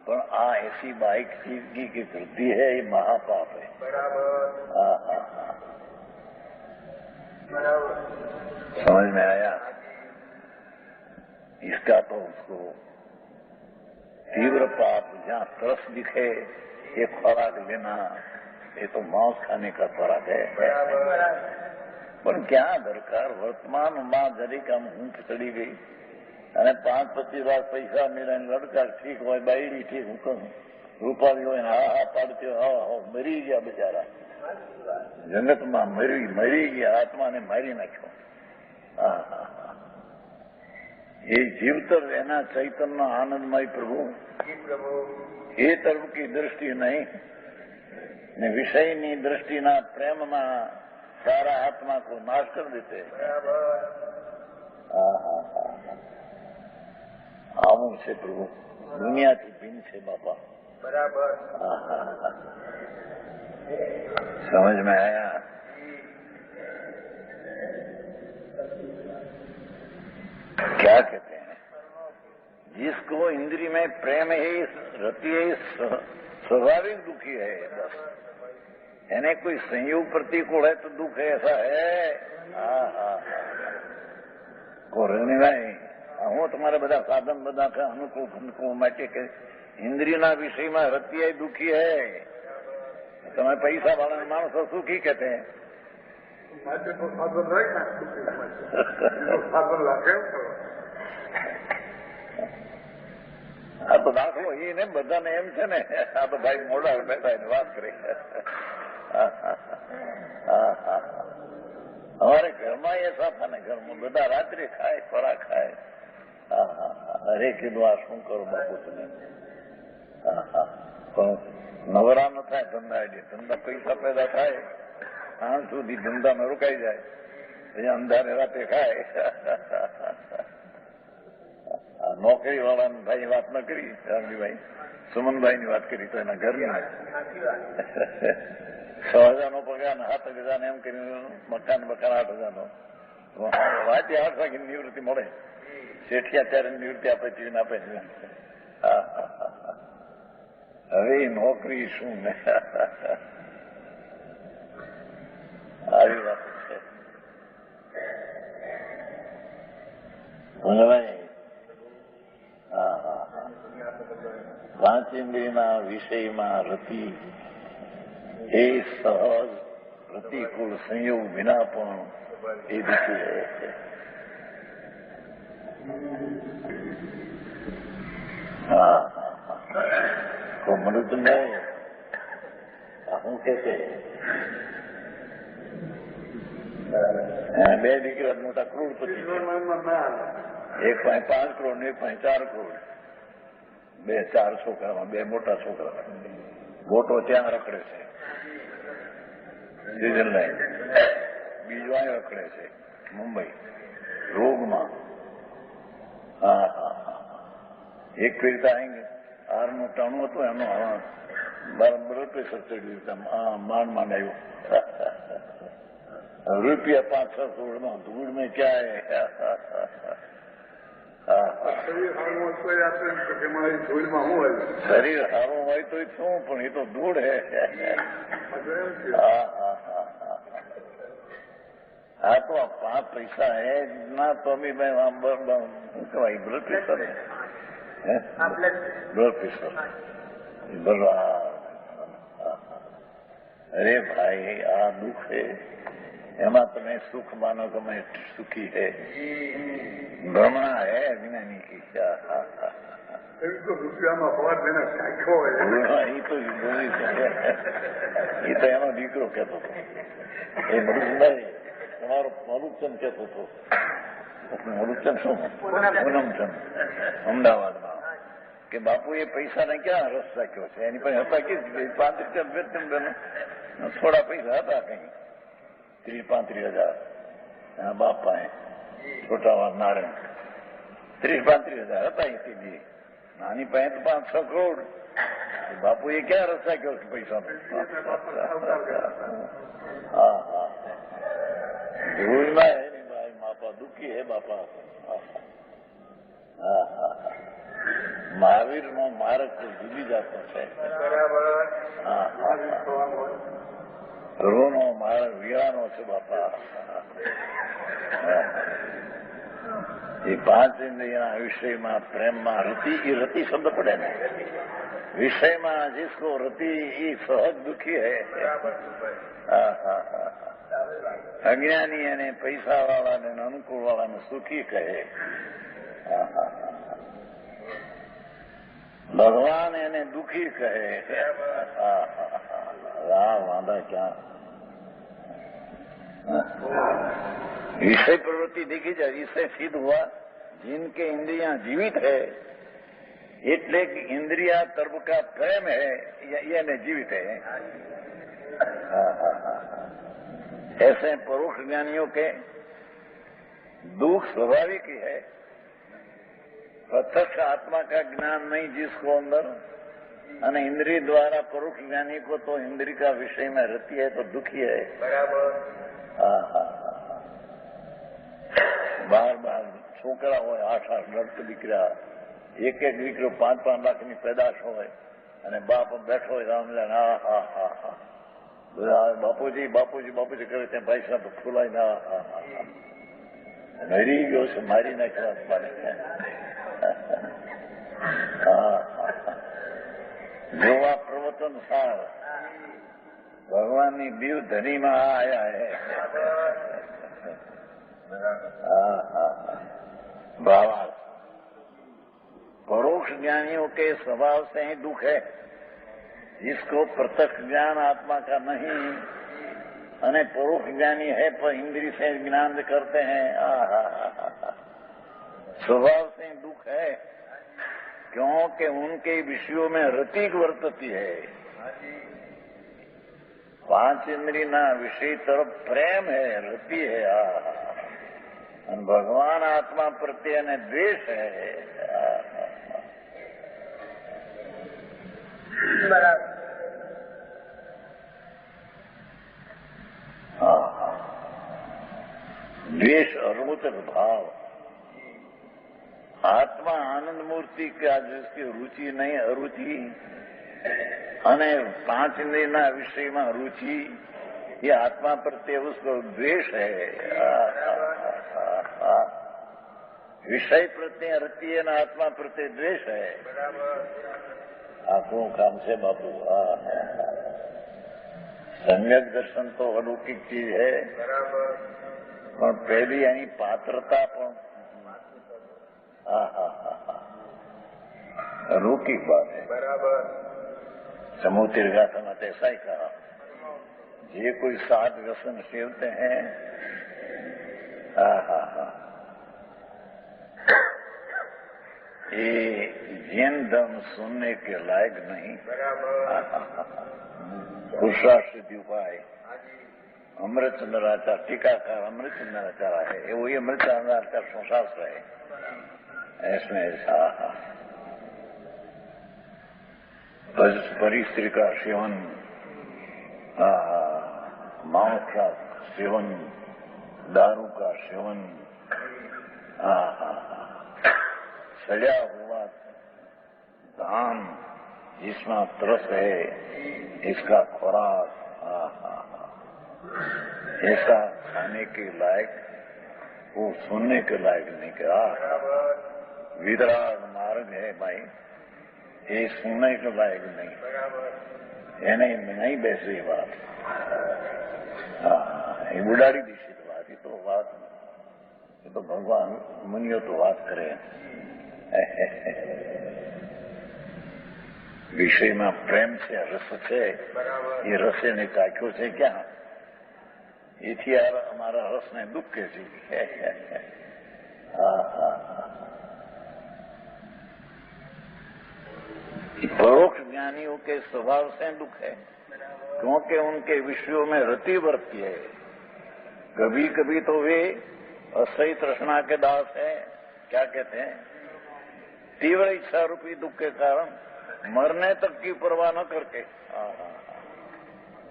A: पर ऐसी बाइक चीज की वृद्धि है ये महापाप है समझ में आया इसका तो उसको तीव्र पाप जहाँ तरस दिखे ये खुराक लेना ये तो मांस खाने का खुराक है पर क्या दरकार वर्तमान मां जरीक आम ऊँट चढ़ी गई અને 5-25 લાખ પૈસા મેળા લડકા ઠીક હોય બાયડી ઠીક હું રૂપાળી હોય ને હા પાડતી હોય મરી ગયા બિચારા જગતમાં મરી ગયા આત્માને મારી નાખ્યો એ જીવતર એના ચૈતન્ય આનંદમય પ્રભુ એ તરફ की दृष्टि नहीं ने विषयની दृष्टिના પ્રેમમાં सारा आत्मा को नाश कर देते આવું છે પ્રભુ દુનિયાથી ભિન્ન છે બાપા બરાબર समझ में आया क्या कहते हैं जिसको इंद्रिय में प्रेम है रति है स्वाभाविक दुखी है बस यानी कोई संयोग प्रतिकूल है तो दुख ऐसा है कोरने नहीं હું તમારા બધા સાધન બધા અનુકૂળ અનુકૂળ માટે કે ઇન્દ્રિયના વિષયમાં રતિયાય દુઃખી હે તમે પૈસા વાળા માણસો સુખી કહેતે આ તો દાખલો એ ને બધાને એમ છે ને આ તો ભાઈ મોડા બેઠા એને વાત કરી हमारे ઘરમાં ऐसा था ને, ઘરમાં બધા રાત્રે ખાય, ફળા ખાય. હા હા હા, અરે કીધું આ શું કરું બાપુ તમે? હા હા, પણ નવરા ન થાય ધંધા, ધંધા પૈસા પેદા થાય, સાંજ સુધી ધંધામાં રોકાઈ જાય, પછી અંધારે રાતે ખાય. નોકરી વાળાને ભાઈ વાત ન કરી, રામજીભાઈ સુમનભાઈની વાત કરી તો એના ઘરની 6,000 પગાર, 7,000 એમ કરીને મકાન 8,000 વાંચે 8 વાગે નિવૃત્તિ મળે. શેઠિયા ત્યારે નિવૃત્તિ આપે છે, આપે છે. હવે નોકરી શું ને, આવી વાત છે. હા હા હા, પાંચ ઇન્દ્રિયના વિષયમાં રતિ એ સહજ પ્રતિકૂળ સંયોગ વિના પણ એ દીખી રહે છે. હા તો મનુષ્ય શું કે છે, બે દીકરા મોટા કરોડપતિ, એક પાસે 5 કરોડ ને એક પાસે 4 કરોડ, 4 છોકરામાં 2 મોટા છોકરા. મોટો ત્યાં રખડે છે સ્વિટરલેન્ડ, બીજો અહીં રખડે છે મુંબઈ રોગમાં. હા હા હા, એક ફેરતા અહીં હારનું ટાણું હતું, એનો બરાબર પ્રેશર ચડ્યું, માંડ આવ્યું. રૂપિયા 5-6 કરોડમાં ધૂળ મેં ક્યાં? શરીર સારું હોય તો શું, પણ એ તો ધૂળ હે. હા તો 5 પૈસા હે ના તો બી શું કહેવાય, બ્લડ પ્રેશર, બ્લડ પ્રેશર. અરે ભાઈ, આ દુઃખ હે, એમાં તમે સુખ માનો કે મેં સુખી है, भ्रमणा है अज्ञानी की. રૂપિયામાં ફોર મહિના નાખ્યો હોય, એ તો એનો દીકરો કહેતો હતો, એ મરુચંદાઈ તમારો મરુચંદ કહેતો હતો. મરુચંદ શું, પૂનમચંદ અમદાવાદમાં, કે બાપુ એ પૈસાને ક્યાં રસ રાખ્યો છે, એની પાસે હતા કે 5 રૂપિયા થોડા પૈસા હતા કઈ 30-35,000 બાપ પાસે, છોટા નારાયણ 30-35,000 હતા એથી. નાની પાસે તો 5-6 કરોડ. બાપુ એ ક્યાં રસ રાખ્યો છે પૈસાનો? હા હા, ધૂળમાં હે ને ભાઈ, બાપા દુઃખી હે બાપા. હા હા, મહાવીર નો માર્ગ તો જુદી જાતનો છે. હા હા, રૂનો માર્ગ વીરાનો છે બાપા. એ 5 ઇન્દ્રિયના વિષયમાં પ્રેમમાં રતિ, એ રતિ શબ્દ પડે ને વિષયમાં, जिसको रति એ સહજ દુઃખી હૈ. હા હા હા, અજ્ઞાની અને પૈસા વાળાને અનુકૂળ વાળાને સુખી કહે. હા હા, ભગવાન એને દુઃખી કહે. હા હા, વાંધા ક્યાં? विषय प्रवृत्ति देखी जाए, इससे सिद्ध हुआ जिनके इंद्रियां जीवित है, એટલે કે इंद्रिया तर्ब का प्रेम है, ये में जीवित है. ऐसे परोक्ष ज्ञानियों के दुख स्वाभाविक ही है. प्रत्यक्ष आत्मा का ज्ञान नहीं जिसको अंदर, અને इंद्रिय द्वारा परोक्ष ज्ञानी को तो इंद्रिय का विषय में रति है तो दुखी है. बराबर. હા હા, બાર છોકરા હોય, 8 લડક દીકરા, એક દીકરો 5-5 લાખની પેદાશ હોય, અને બાપ બેઠો હોય રામલાલ, હા હા હા હા, બાપુજી બાપુજી બાપુજી કરે ત્યાં ભાઈ સાહેબ ફૂલાઈને હા હા હા, મરી ગયો છે, મારી નાખ્યા મને. હા હા, જોવા પ્રવચન સાર ભગવાનની દીવ ધનીમાં આયા હે. हाँ हाँ, भावार्थ परोक्ष ज्ञानियों के स्वभाव से ही दुख है. जिसको प्रत्यक्ष ज्ञान आत्मा का नहीं, अने परोक्ष ज्ञानी है पर इंद्रिय से ज्ञान करते हैं। स्वभाव से दुख है क्योंकि उनके विषयों में रति वर्तती है। पांच इंद्रिय ना विषय तरफ प्रेम है, रति है। भगवान आत्मा प्रत्यय ने द्वेष है। द्वेष अरोचक भाव। आत्मा आनंद मूर्ति का जिसकी रुचि नहीं, अरुचि અને પાંચ इंद्रियના વિષયમાં रुचि, ये आत्मा प्रत्यय उसको द्वेष है। विषय प्रत्यय रति है ना, आत्मा प्रत्यय द्वेष है। आंखों काम से बापू। सम्यक दर्शन तो अलौकिक चीज है, पर पहली यानी पात्रता अलौकिक बात है। समूह तीर्घासन में ऐसा ही कहा, ये कोई सात व्यसन सेवते हैं, ये जैन धर्म सुनने के लायक नहीं। पुरुषार्थ उपाय अमृतचंद्राचार्य टीकाकार अमृतचंद्राचार्य है, वही अमृतचंद्राचार्य संशास्त्र है। इसमें ऐसा परिस्त्री का सेवन, मांस का सेवन, दारू का सेवन, सजा हुआ धान जिसमें तरस है, इसका खुराक ऐसा खाने के लायक, वो सुनने के लायक नहीं। क्या वितराग मार्ग है भाई, ये सुनने के लायक नहीं। એને નહીં બેસે એ વાત, એ ઉડાડી દીધી વાત। એ તો વાત, એ તો ભગવાન મુનિઓ તો વાત કરે। વિષયમાં પ્રેમ છે, રસ છે, એ રસ એને ચાખ્યો છે ક્યાં? એથી અમારા રસને દુઃખે છે। परोक्ष ज्ञानियों के स्वभाव से दुख है क्योंकि उनके विषयों में रति वर्ती है। कभी कभी तो वे असह्य तृष्णा के दास है। क्या कहते हैं? तीव्र इच्छा रूपी दुख के कारण मरने तक की परवाह न करके,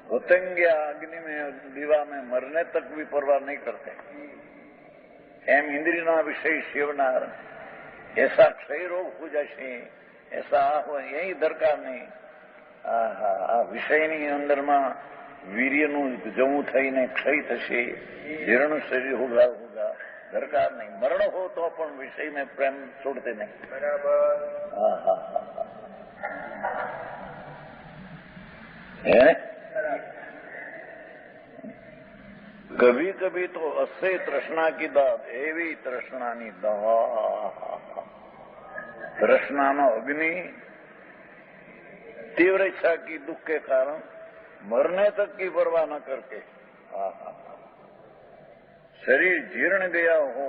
A: पतंगिया अग्नि में दीवा में मरने तक भी परवाह नहीं करते। एम इंद्रियना विषय सेवनार ऐसा क्षय रोग हो जाए, ऐसा हो यही दरकार नहीं। વિષયની અંદરમાં વીર્યનું જમું થઈને ક્ષય થશે, જીર્ણ શરીર હોગા હોગા, દરકાર નહીં। મરણ હો તો પણ વિષય में પ્રેમ છોડते नहीं। कभी कभी तो असह्य तृष्णा की दाद, एवी तृष्णानी दवा, तृष्णाનો अग्नि तीव्र इच्छा की दुख के कारण मरने तक की परवाह न करके, शरीर जीर्ण गया हो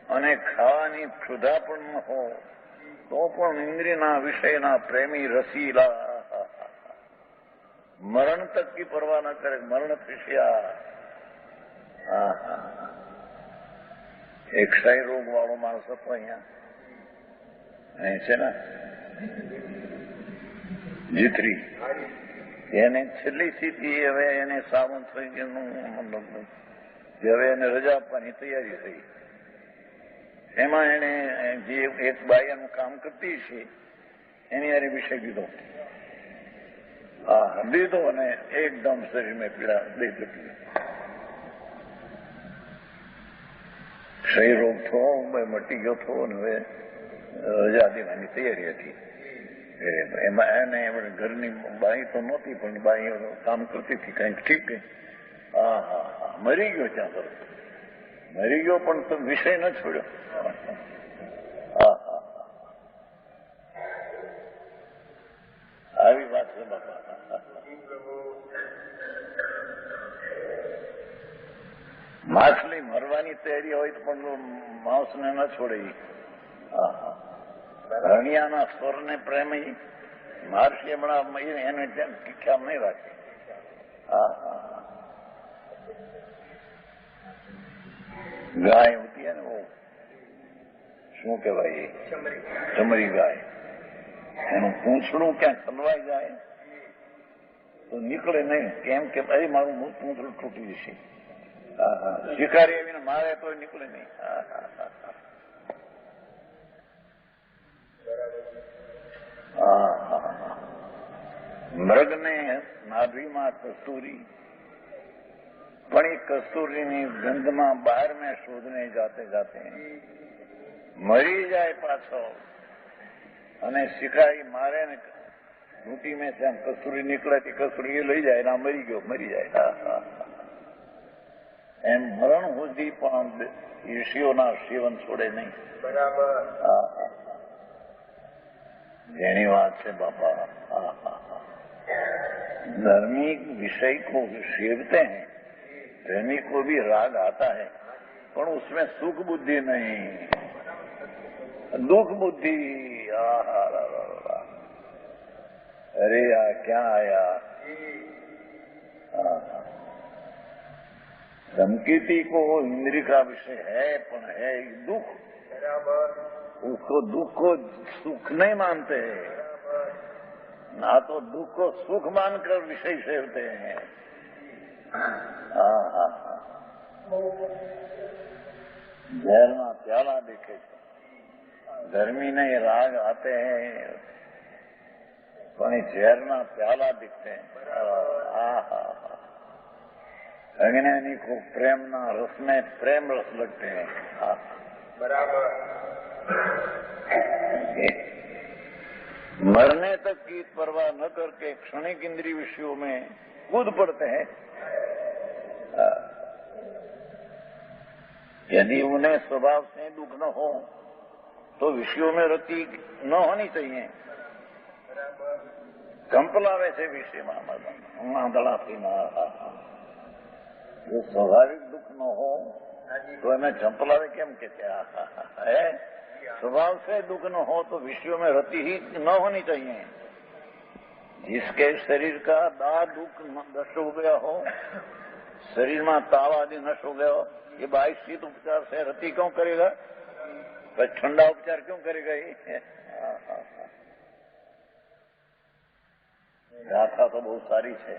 A: અને ખાવાની ક્ષુધા પણ ન હો તો પણ ઇન્દ્રિયના વિષયના પ્રેમી રસીલા મરણ તક की परवाह न करे। मरण तृष्या, એક ક્ષય રોગ વાળો માણસ હતો અહીંયા છે ને, જીતરી, એને છેલ્લી સ્થિતિ હવે એને સાવન થઈ ગયું, હવે એને રજા આપવાની તૈયારી થઈ। એમાં એને જે એક બાયાનું કામ કરતી છે એની હારે વિષય દીધો, દીધો અને એકદમ શરીરમાં પીડા દઈ દીધી। ક્ષય રોગ થયો, મટી ગયો થયો ને હવે રજા દેવાની તૈયારી હતી। એમાં એને ઘરની બાઈ તો નહોતી પણ બાઈ કામ કરતી હતી, કંઈક ઠીક ગઈ। મરી ગયો ત્યાં તો, મરી ગયો પણ તો વિષય ન છોડ્યો। આવી વાત છે બાપા। માછલી મરવાની તૈયારી હોય તો પણ માણસને ન છોડે. રણિયાના સ્વરને પ્રેમી મહર્ષિ હમણાં એને ખ્યાલ નહીં રાખે. ગાય હોતી है ना वो શું કહેવાય ચમરી ગાય, એનું પૂંછડું ક્યાંક ખલવાઈ જાય તો નીકળે નહીં. કેમ કે ભાઈ મારું પૂંછડું તૂટી જશે. શિકારી આવીને મારે તો નીકળે નહીં. મૃગને નાભીમાં કસ્તુરી, પણ એ કસ્તુરીની ગંધમાં બહાર મેં શોધને જાતે જાતે મરી જાય પાછો. અને શિકારી મારે ને ઘૂંટી મેં ત્યાં કસ્તુરી નીકળે તે કસ્તુરી લઈ જાય ના મરી ગયો, મરી જાય. એમ મરણ સુધી પણ ઋષિઓના સેવન છોડે નહીં. બરાબર. જેની વાત છે બાપા. धार्मिक विषय को सेवते हैं, प्रेमी को भी राग आता है, पर उसमें सुख बुद्धि नहीं, दुख बुद्धि. अरे यार क्या आया. संकीर्ति को इंद्रिय का विषय है, पर है दुख. उसको दुख को सुख नहीं मानते हैं, ना तो दुख को सुख मानकर विषय सेवते हैं. जहर प्याला देखे, गर्मी नहीं राग आते हैं, પણ ઝેરના પ્યાલા દિખતે हैं. अज्ञानी को प्रेमना रस में प्रेम रस लगते हैं. बराबर. मरने तक की परवाह न करके क्षणिक इंद्रिय विषयों में कूद पड़ते हैं. यदि उन्हें स्वभाव से दुख न हो तो विषयों में रति न होनी चाहिए. कंपलावे से विषय मादड़ाती जो स्वाभाविक दुख न हो तो हमें चंपलावे केम कहते हैं. स्वभाव से दुख न हो तो विषयों में रति ही न होनी चाहिए. जिसके शरीर का दाह दुख नष्ट हो गया हो, शरीर में ताव आदि नष्ट हो गया हो, ये 22 शीत उपचार से रति क्यों करेगा, पर ठंडा उपचार क्यों करेगा. ये गाथा तो बहुत सारी है.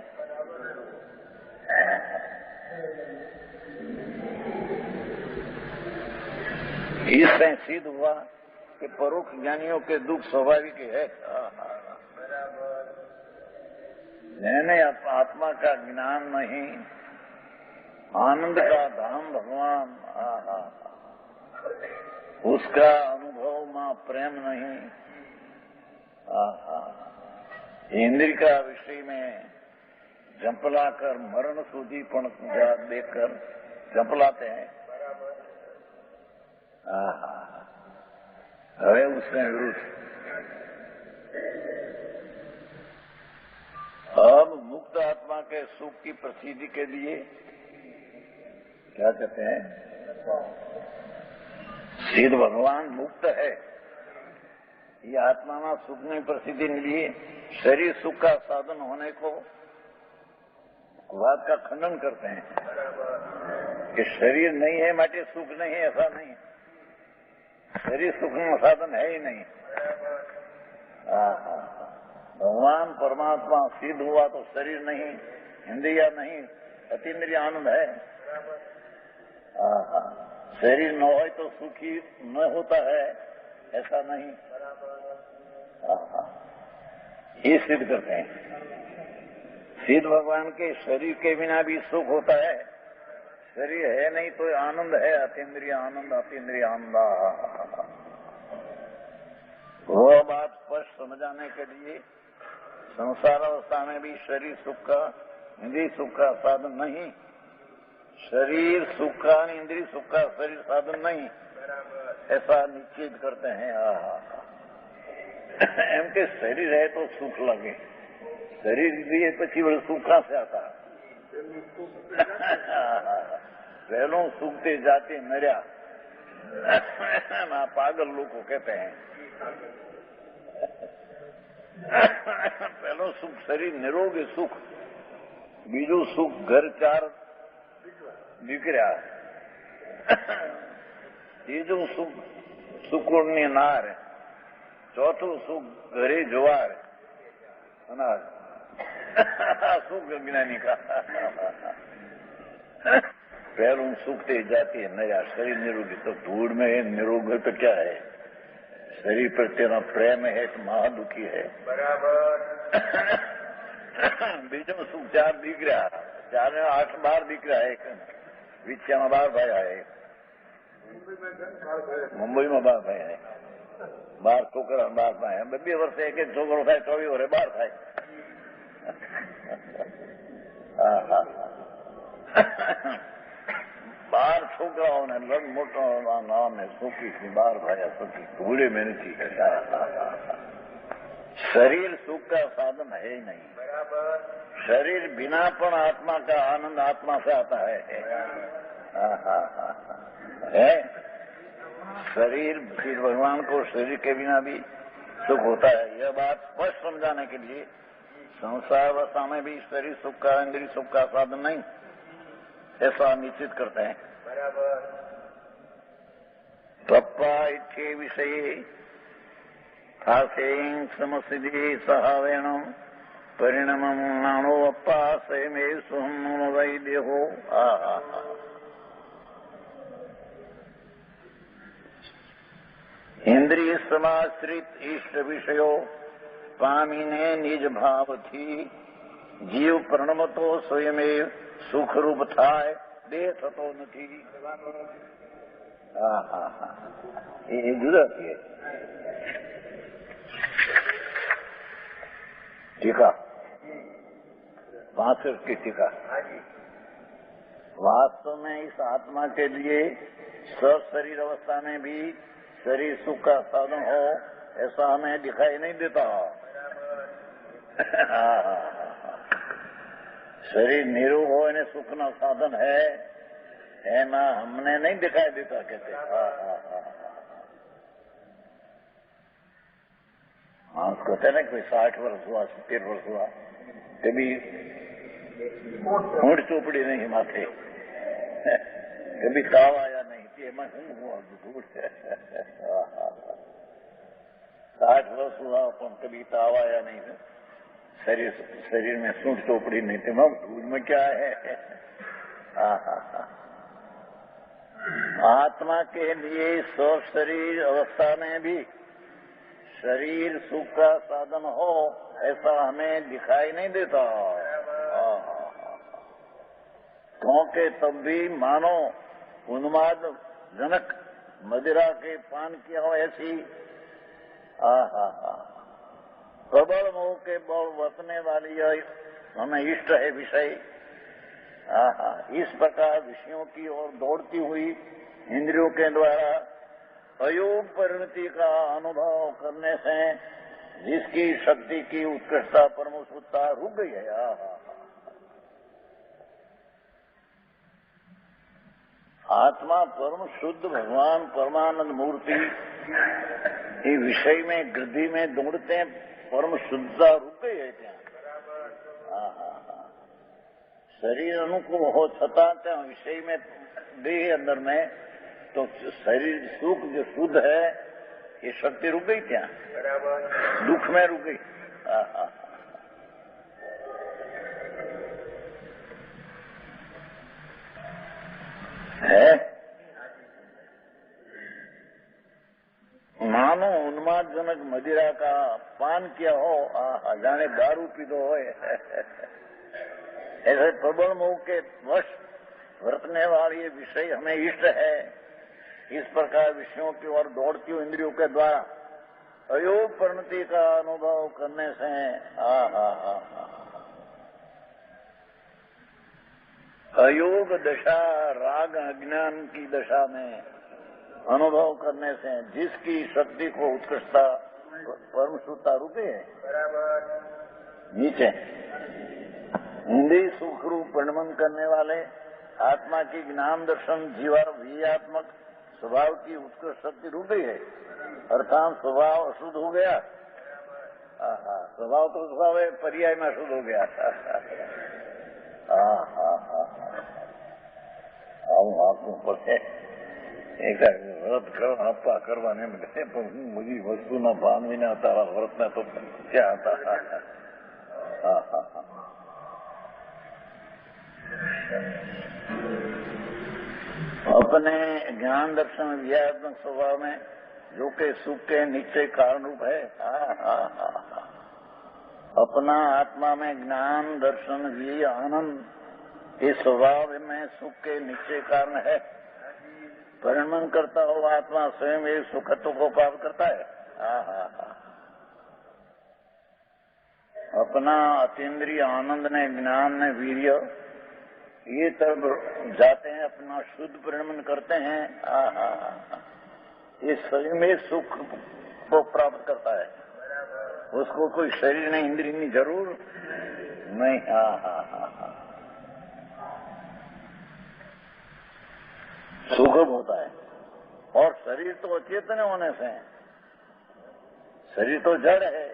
A: इससे सिद्ध हुआ कि परोक्ष ज्ञानियों के दुख स्वाभाविक है. मैंने आत्मा का ज्ञान नहीं, आनंद का धाम भगवान, उसका अनुभव में प्रेम नहीं, इंद्रिय का विषय में जंपलाकर मरण सूधी पण देखकर जंपलाते हैं. હવે उसमें विरुद्ध. अब मुक्त आत्मा के सुख की प्रसिद्धि के लिए क्या कहते हैं, सिद्ध भगवान मुक्त है. ये आत्मा में सुख में प्रसिद्धि के लिए शरीर सुख का साधन होने को बात का खंडन करते हैं कि शरीर नहीं है माटे सुख नहीं है, ऐसा नहीं. शरीर सुख का साधन है ही नहीं. भगवान परमात्मा सिद्ध हुआ तो शरीर नहीं, इंद्रिया नहीं, अतीन्द्रिय आनंद है. शरीर न हो तो सुखी न होता है, ऐसा नहीं. ये सिद्ध करते हैं. सिद्ध भगवान के शरीर के बिना भी सुख होता है. शरीर है नहीं तो आनंद है, अतीन्द्रिय आनंद, अतीन्द्रिय आनंद. वो बात स्पष्ट समझाने के लिए संसार अवस्था में भी शरीर सुख का, इंद्रिय सुख का साधन नहीं. शरीर सुख का, इंद्रिय सुख का शरीर साधन नहीं, ऐसा निश्चित करते हैं. एम के शरीर है तो सुख लगे, शरीर दिए પછી સુખ से आता. पहलों सूखते जाते नरिया ना पागल लोग को कहते हैं। पहलो सुख शरीर निरोगी सुख, बीजू सुख घर चार દીકરા, ત્રીજું સુખ સુકુળની નાર, ચોથું સુખ ઘરે જુવાર અનાજ, સુખ જ્ઞાની का। पहलू सूखते जाती है नया शरीर निरोगी, तो धूड़ में है निरोग तो क्या है? शरीर पर तेरा प्रेम है तो महादुखी है बराबर। बीजों सुख चार દીકરા, 4 में 8 12 દીકરા है, વિચારમાં 12 ભાઈ है, मुंबई में 12 भाई है, 12 છોકરા 12 ભાઈ, 2 વર્ષે એક એક છોકરો થાય, 24 વર્ષે 12 થાય। बार छोकराओं ने लग मोटा नाम है सुखी थी, 12 भाया सुखी, भूले में नहीं। शरीर सुख का साधन है ही नहीं बराबर। शरीर बिना पण आत्मा का आनंद आत्मा से आता है। शरीर फिर भगवान को शरीर के बिना भी सुख होता है। यह बात स्पष्ट समझाने के लिए संसार अवस्था में भी शरीर सुख का इंद्रिय सुख का साधन नहीं, ऐसा निश्चित करते हैं बराबर। तप्पा इच्छे विषय हासें समसिद्धि सहावेण परिणमं नानो अप्पा सेमे सुहम वैदेहो। इंद्रिय समाश्रित इष्ट विषयो पामीने निज भाव थी, जीव प्रणमतो स्वयमेव सुख रूप थाय, देह थतो નથી। એ જુદા છે। टीका 62 की टीका। वास्तव में इस आत्मा के लिए सब शरीर अवस्था में भी शरीर सुख का साधन हो ऐसा हमें दिखाई नहीं देता। शरीर निरोग हो ने सुख ना साधन है ना, हमने नहीं दिखाई देता कहते। मांस कहते ना कोई 60 वर्ष हुआ 70 वर्ष हुआ कभी ऊँट चोपड़ी नहीं माथे, कभी ताव आया नहीं थी, मैं हुआ 60 वर्ष हुआ पर कभी ताव आया नहीं, शरीर में सूट चोपड़ी नहीं थी, धूल में क्या है। आत्मा के लिए सब शरीर अवस्था में भी शरीर सुख का साधन हो ऐसा हमें दिखाई नहीं देता। क्योंकि तब भी मानो उन्माद जनक मदिरा के पान किया हो ऐसी प्रबल मोह के बल वर्तने वाली हमें इष्ट है विषय। इस प्रकार विषयों की ओर दौड़ती हुई इंद्रियों के द्वारा अयोग परिणति का अनुभव करने से जिसकी शक्ति की उत्कृष्टता परमोत्ता रुक गई है। आत्मा परम शुद्ध भगवान परमानंद मूर्ति ये विषय में गृद्धि में दौड़ते हैं, परम शुद्धता रुक गई है क्या? शरीर अनुकूल हो छता त्या विषय में देह अंदर में तो शरीर सुख जो शुद्ध है ये शक्ति रुक गई क्या? बराबर। दुख में रुक गई। है मानो उन्मादजनक मदिरा का पान किया हो, जाने दारू पीधो हो, ऐसे प्रबल मोह के वश वर्तने वाली ये विषय हमें इष्ट है। इस प्रकार विषयों की ओर दौड़ती हुई इंद्रियों के द्वारा अयोग परिणति का अनुभव करने से अयोग दशा राग अज्ञान की दशा में अनुभव करने से जिसकी शक्ति को उत्कृष्टता परम शुद्धता रुके है बराबर। नीचे इंद्रिय सुख रूप परिणमन करने वाले आत्मा की ज्ञान दर्शन जीवात्मक स्वभाव की उत्कृष्ट शक्ति रुक गई है, अर्थात स्वभाव अशुद्ध हो गया। स्वभाव तो स्वभाव है, पर्याय में अशुद्ध हो गया। આવું આપવું પડે. એકાદ વ્રત આપવા કરવાને બદલે હું બધી વસ્તુના ભાન વિના તારા વ્રતના તો ક્યાં હતા. अपने ज्ञान दर्शन विद्यात्मक स्वभाव में जो के सुख के निश्चय कारण रूप है, अपना आत्मा में ज्ञान दर्शन वीर्य आनंद ये स्वभाव में सुख के निश्चय कारण है। परिणमन करता हो आत्मा स्वयं एक सुखत्व को प्राप्त करता है। अपना अतीन्द्रिय आनंद ने ज्ञान ने वीर्य ये तरफ जाते हैं, अपना शुद्ध परिणमन करते हैं। ये स्वयं में सुख को प्राप्त करता है, उसको कोई शरीर नहीं इंद्रिय नहीं जरूर नहीं। सुखद होता है। और शरीर तो अचेतन होने से है, शरीर तो जड़ है,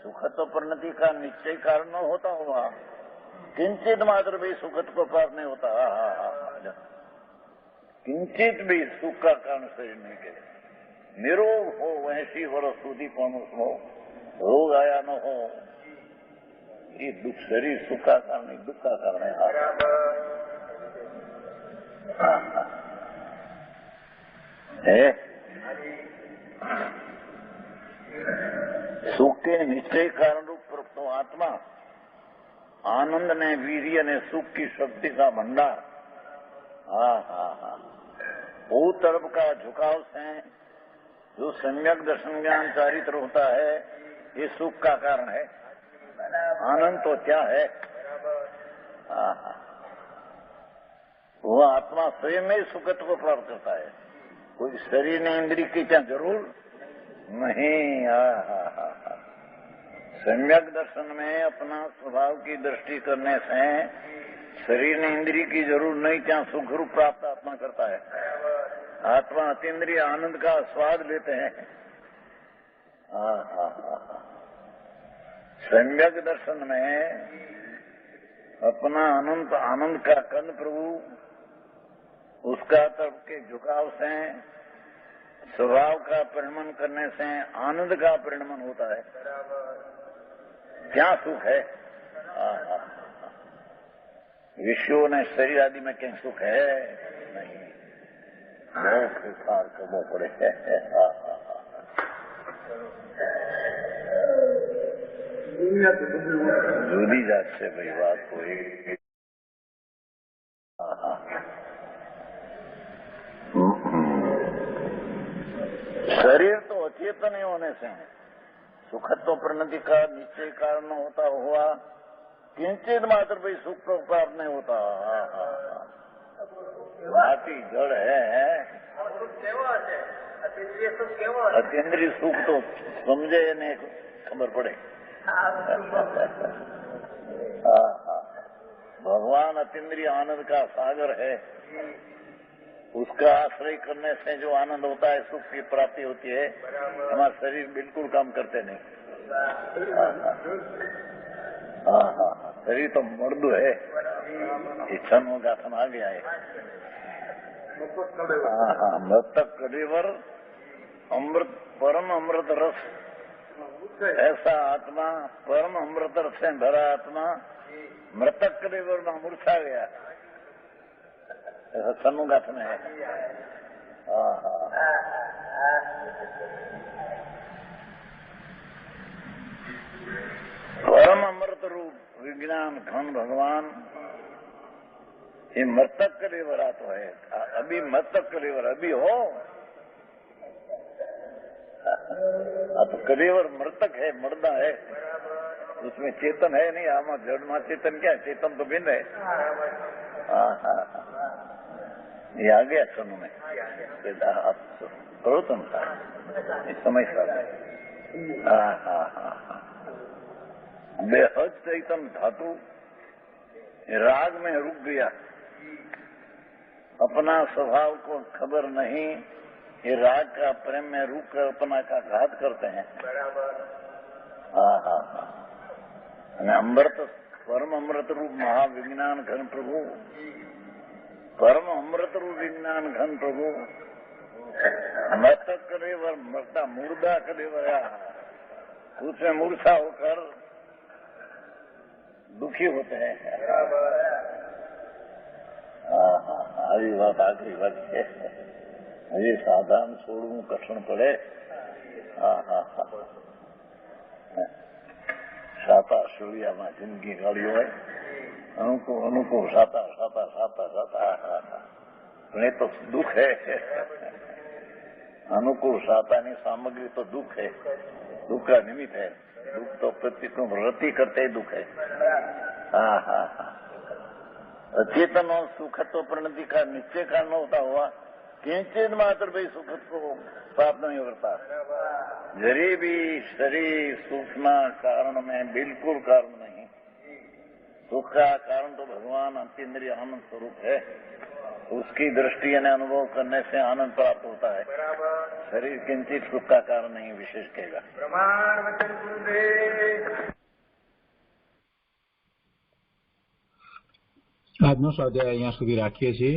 A: सुखद तो परिणति का निश्चय कारण न होता हुआ किंचित मात्र भी सुखद को प्राप्त नहीं होता। किंचित भी सुख का कारण शरीर नहीं के निरोग हो 80 वर्ष સુધી પણ हो, रोग आया न हो, ये दुख शरीर सुख का कारण नहीं, दुख का कारण है। सुख के निश्चय कारण रूप तो आत्मा आनंद ने वीर्य ने सुख की शक्ति का भंडार। वो तरफ का झुकाव से जो सम्यक दर्शन ज्ञान चारित्र होता है, ये सुख का कारण है। आनंद तो क्या है? वो आत्मा स्वयं में सुखत्व को प्राप्त करता है, कोई शरीर ने इंद्रिय की क्या जरूर नहीं। सम्यक दर्शन में अपना स्वभाव की दृष्टि करने से शरीर ने इंद्रिय की जरूर नहीं, क्या सुख रूप प्राप्त आत्मा करता है। आत्मा अतीन्द्रिय आनंद का स्वाद लेते हैं। सम्यक दर्शन में अपना अनंत आनंद का कन प्रभु उसका तरफ के झुकाव से स्वभाव का परिणमन करने से आनंद का परिणमन होता है। क्या सुख है? विषयों ने शरीर आदि में क्या सुख है? नहीं, बहुत करना पड़े। जुदी जात से भाई बात कोई। शरीर तो अचेतन ही होने से सुखत्व परिणति का निश्चय कारण होता हुआ किंचित मात्र भी सुख को प्राप्त नहीं होता। माटी जड़ है, अतीन्द्रिय सुख तो समझे ने खबर पड़े। भगवान अतीन्द्रिय आनंद का सागर है, उसका आश्रय करने से जो आनंद होता है, सुख की प्राप्ति होती है। हमारा शरीर बिल्कुल काम करते नहीं। शरीर तो मर्दू है, इच्छा गाथन आ गया है। मृतक कलेवर अमृत परम अमृत रस, ऐसा आत्मा परम अमृत रस से भरा आत्मा मृतक कलेवर में मूर्छा गया, ऐसा सन्मुगाथ में है। परम अमृत रूप विज्ञान घन भगवान ये मृतक कलेवर तो है। अभी मृतक कलेवर अभी हो, तो कलेवर मृतक है, मर्दा है, उसमें चेतन है नहीं। आमा जड़ में चेतन क्या है? चेतन तो भिन्न है। ये आ गया सुनो में आप करो तुम समय साथ बेहद चैतन धातु राग में रुक गया, अपना स्वभाव को खबर नहीं, ये राग का प्रेम में रूप कर अपना का घात करते हैं। हाँ। अमृत परम अमृत रूप महाविज्ञान घन प्रभु, परम अमृत रूप विज्ञान घन प्रभु, मृतक करे वर मरता मुर्दा करे वया, उसमें मूर्छा होकर दुखी होते हैं। આવી વાત આખરી વાત છે. હજી સાધારણ છોડવું કઠણ પડે. સાતા સુળિયામાં જિંદગી કાઢી હોય, અનુકૂળ સાતા. પણ એ તો દુઃખ है. अनुकूल सातानी सामग्री तो दुख है, दुख का निमित्त है. दुख तो प्रति करते ही दुख है. हाँ. चेतन और सुखत्व प्रणति का निश्चय का न होता हुआ किंचित मात्र भी सुखत्व को प्राप्त नहीं करता. जरी भी शरीर सूक्ष्म कारण में बिल्कुल कारण नहीं. सुख का कारण तो भगवान अतीन्द्रिय आनंद स्वरूप है. उसकी दृष्टि यानी अनुभव करने से आनंद प्राप्त होता है. शरीर किंचित सुख का कारण नहीं विशेष कहेगा.
C: प्रमाण वचन गुरुदेव.
B: આજનો સ્વાધ્યાય અહીંયા સુધી રાખીએ છીએ.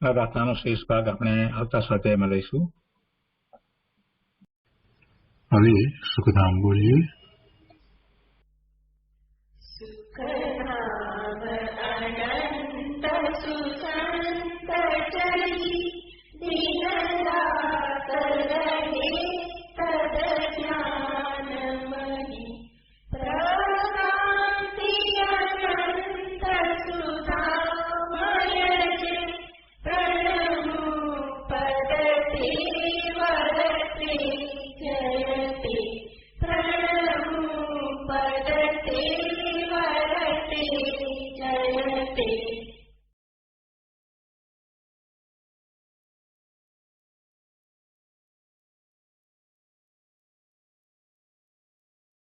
B: આ વાર્તાનો શેષ ભાગ આપણે આવતા સ્વાધ્યાયમાં લઈશું. હવે સુખધામ બોલીએ.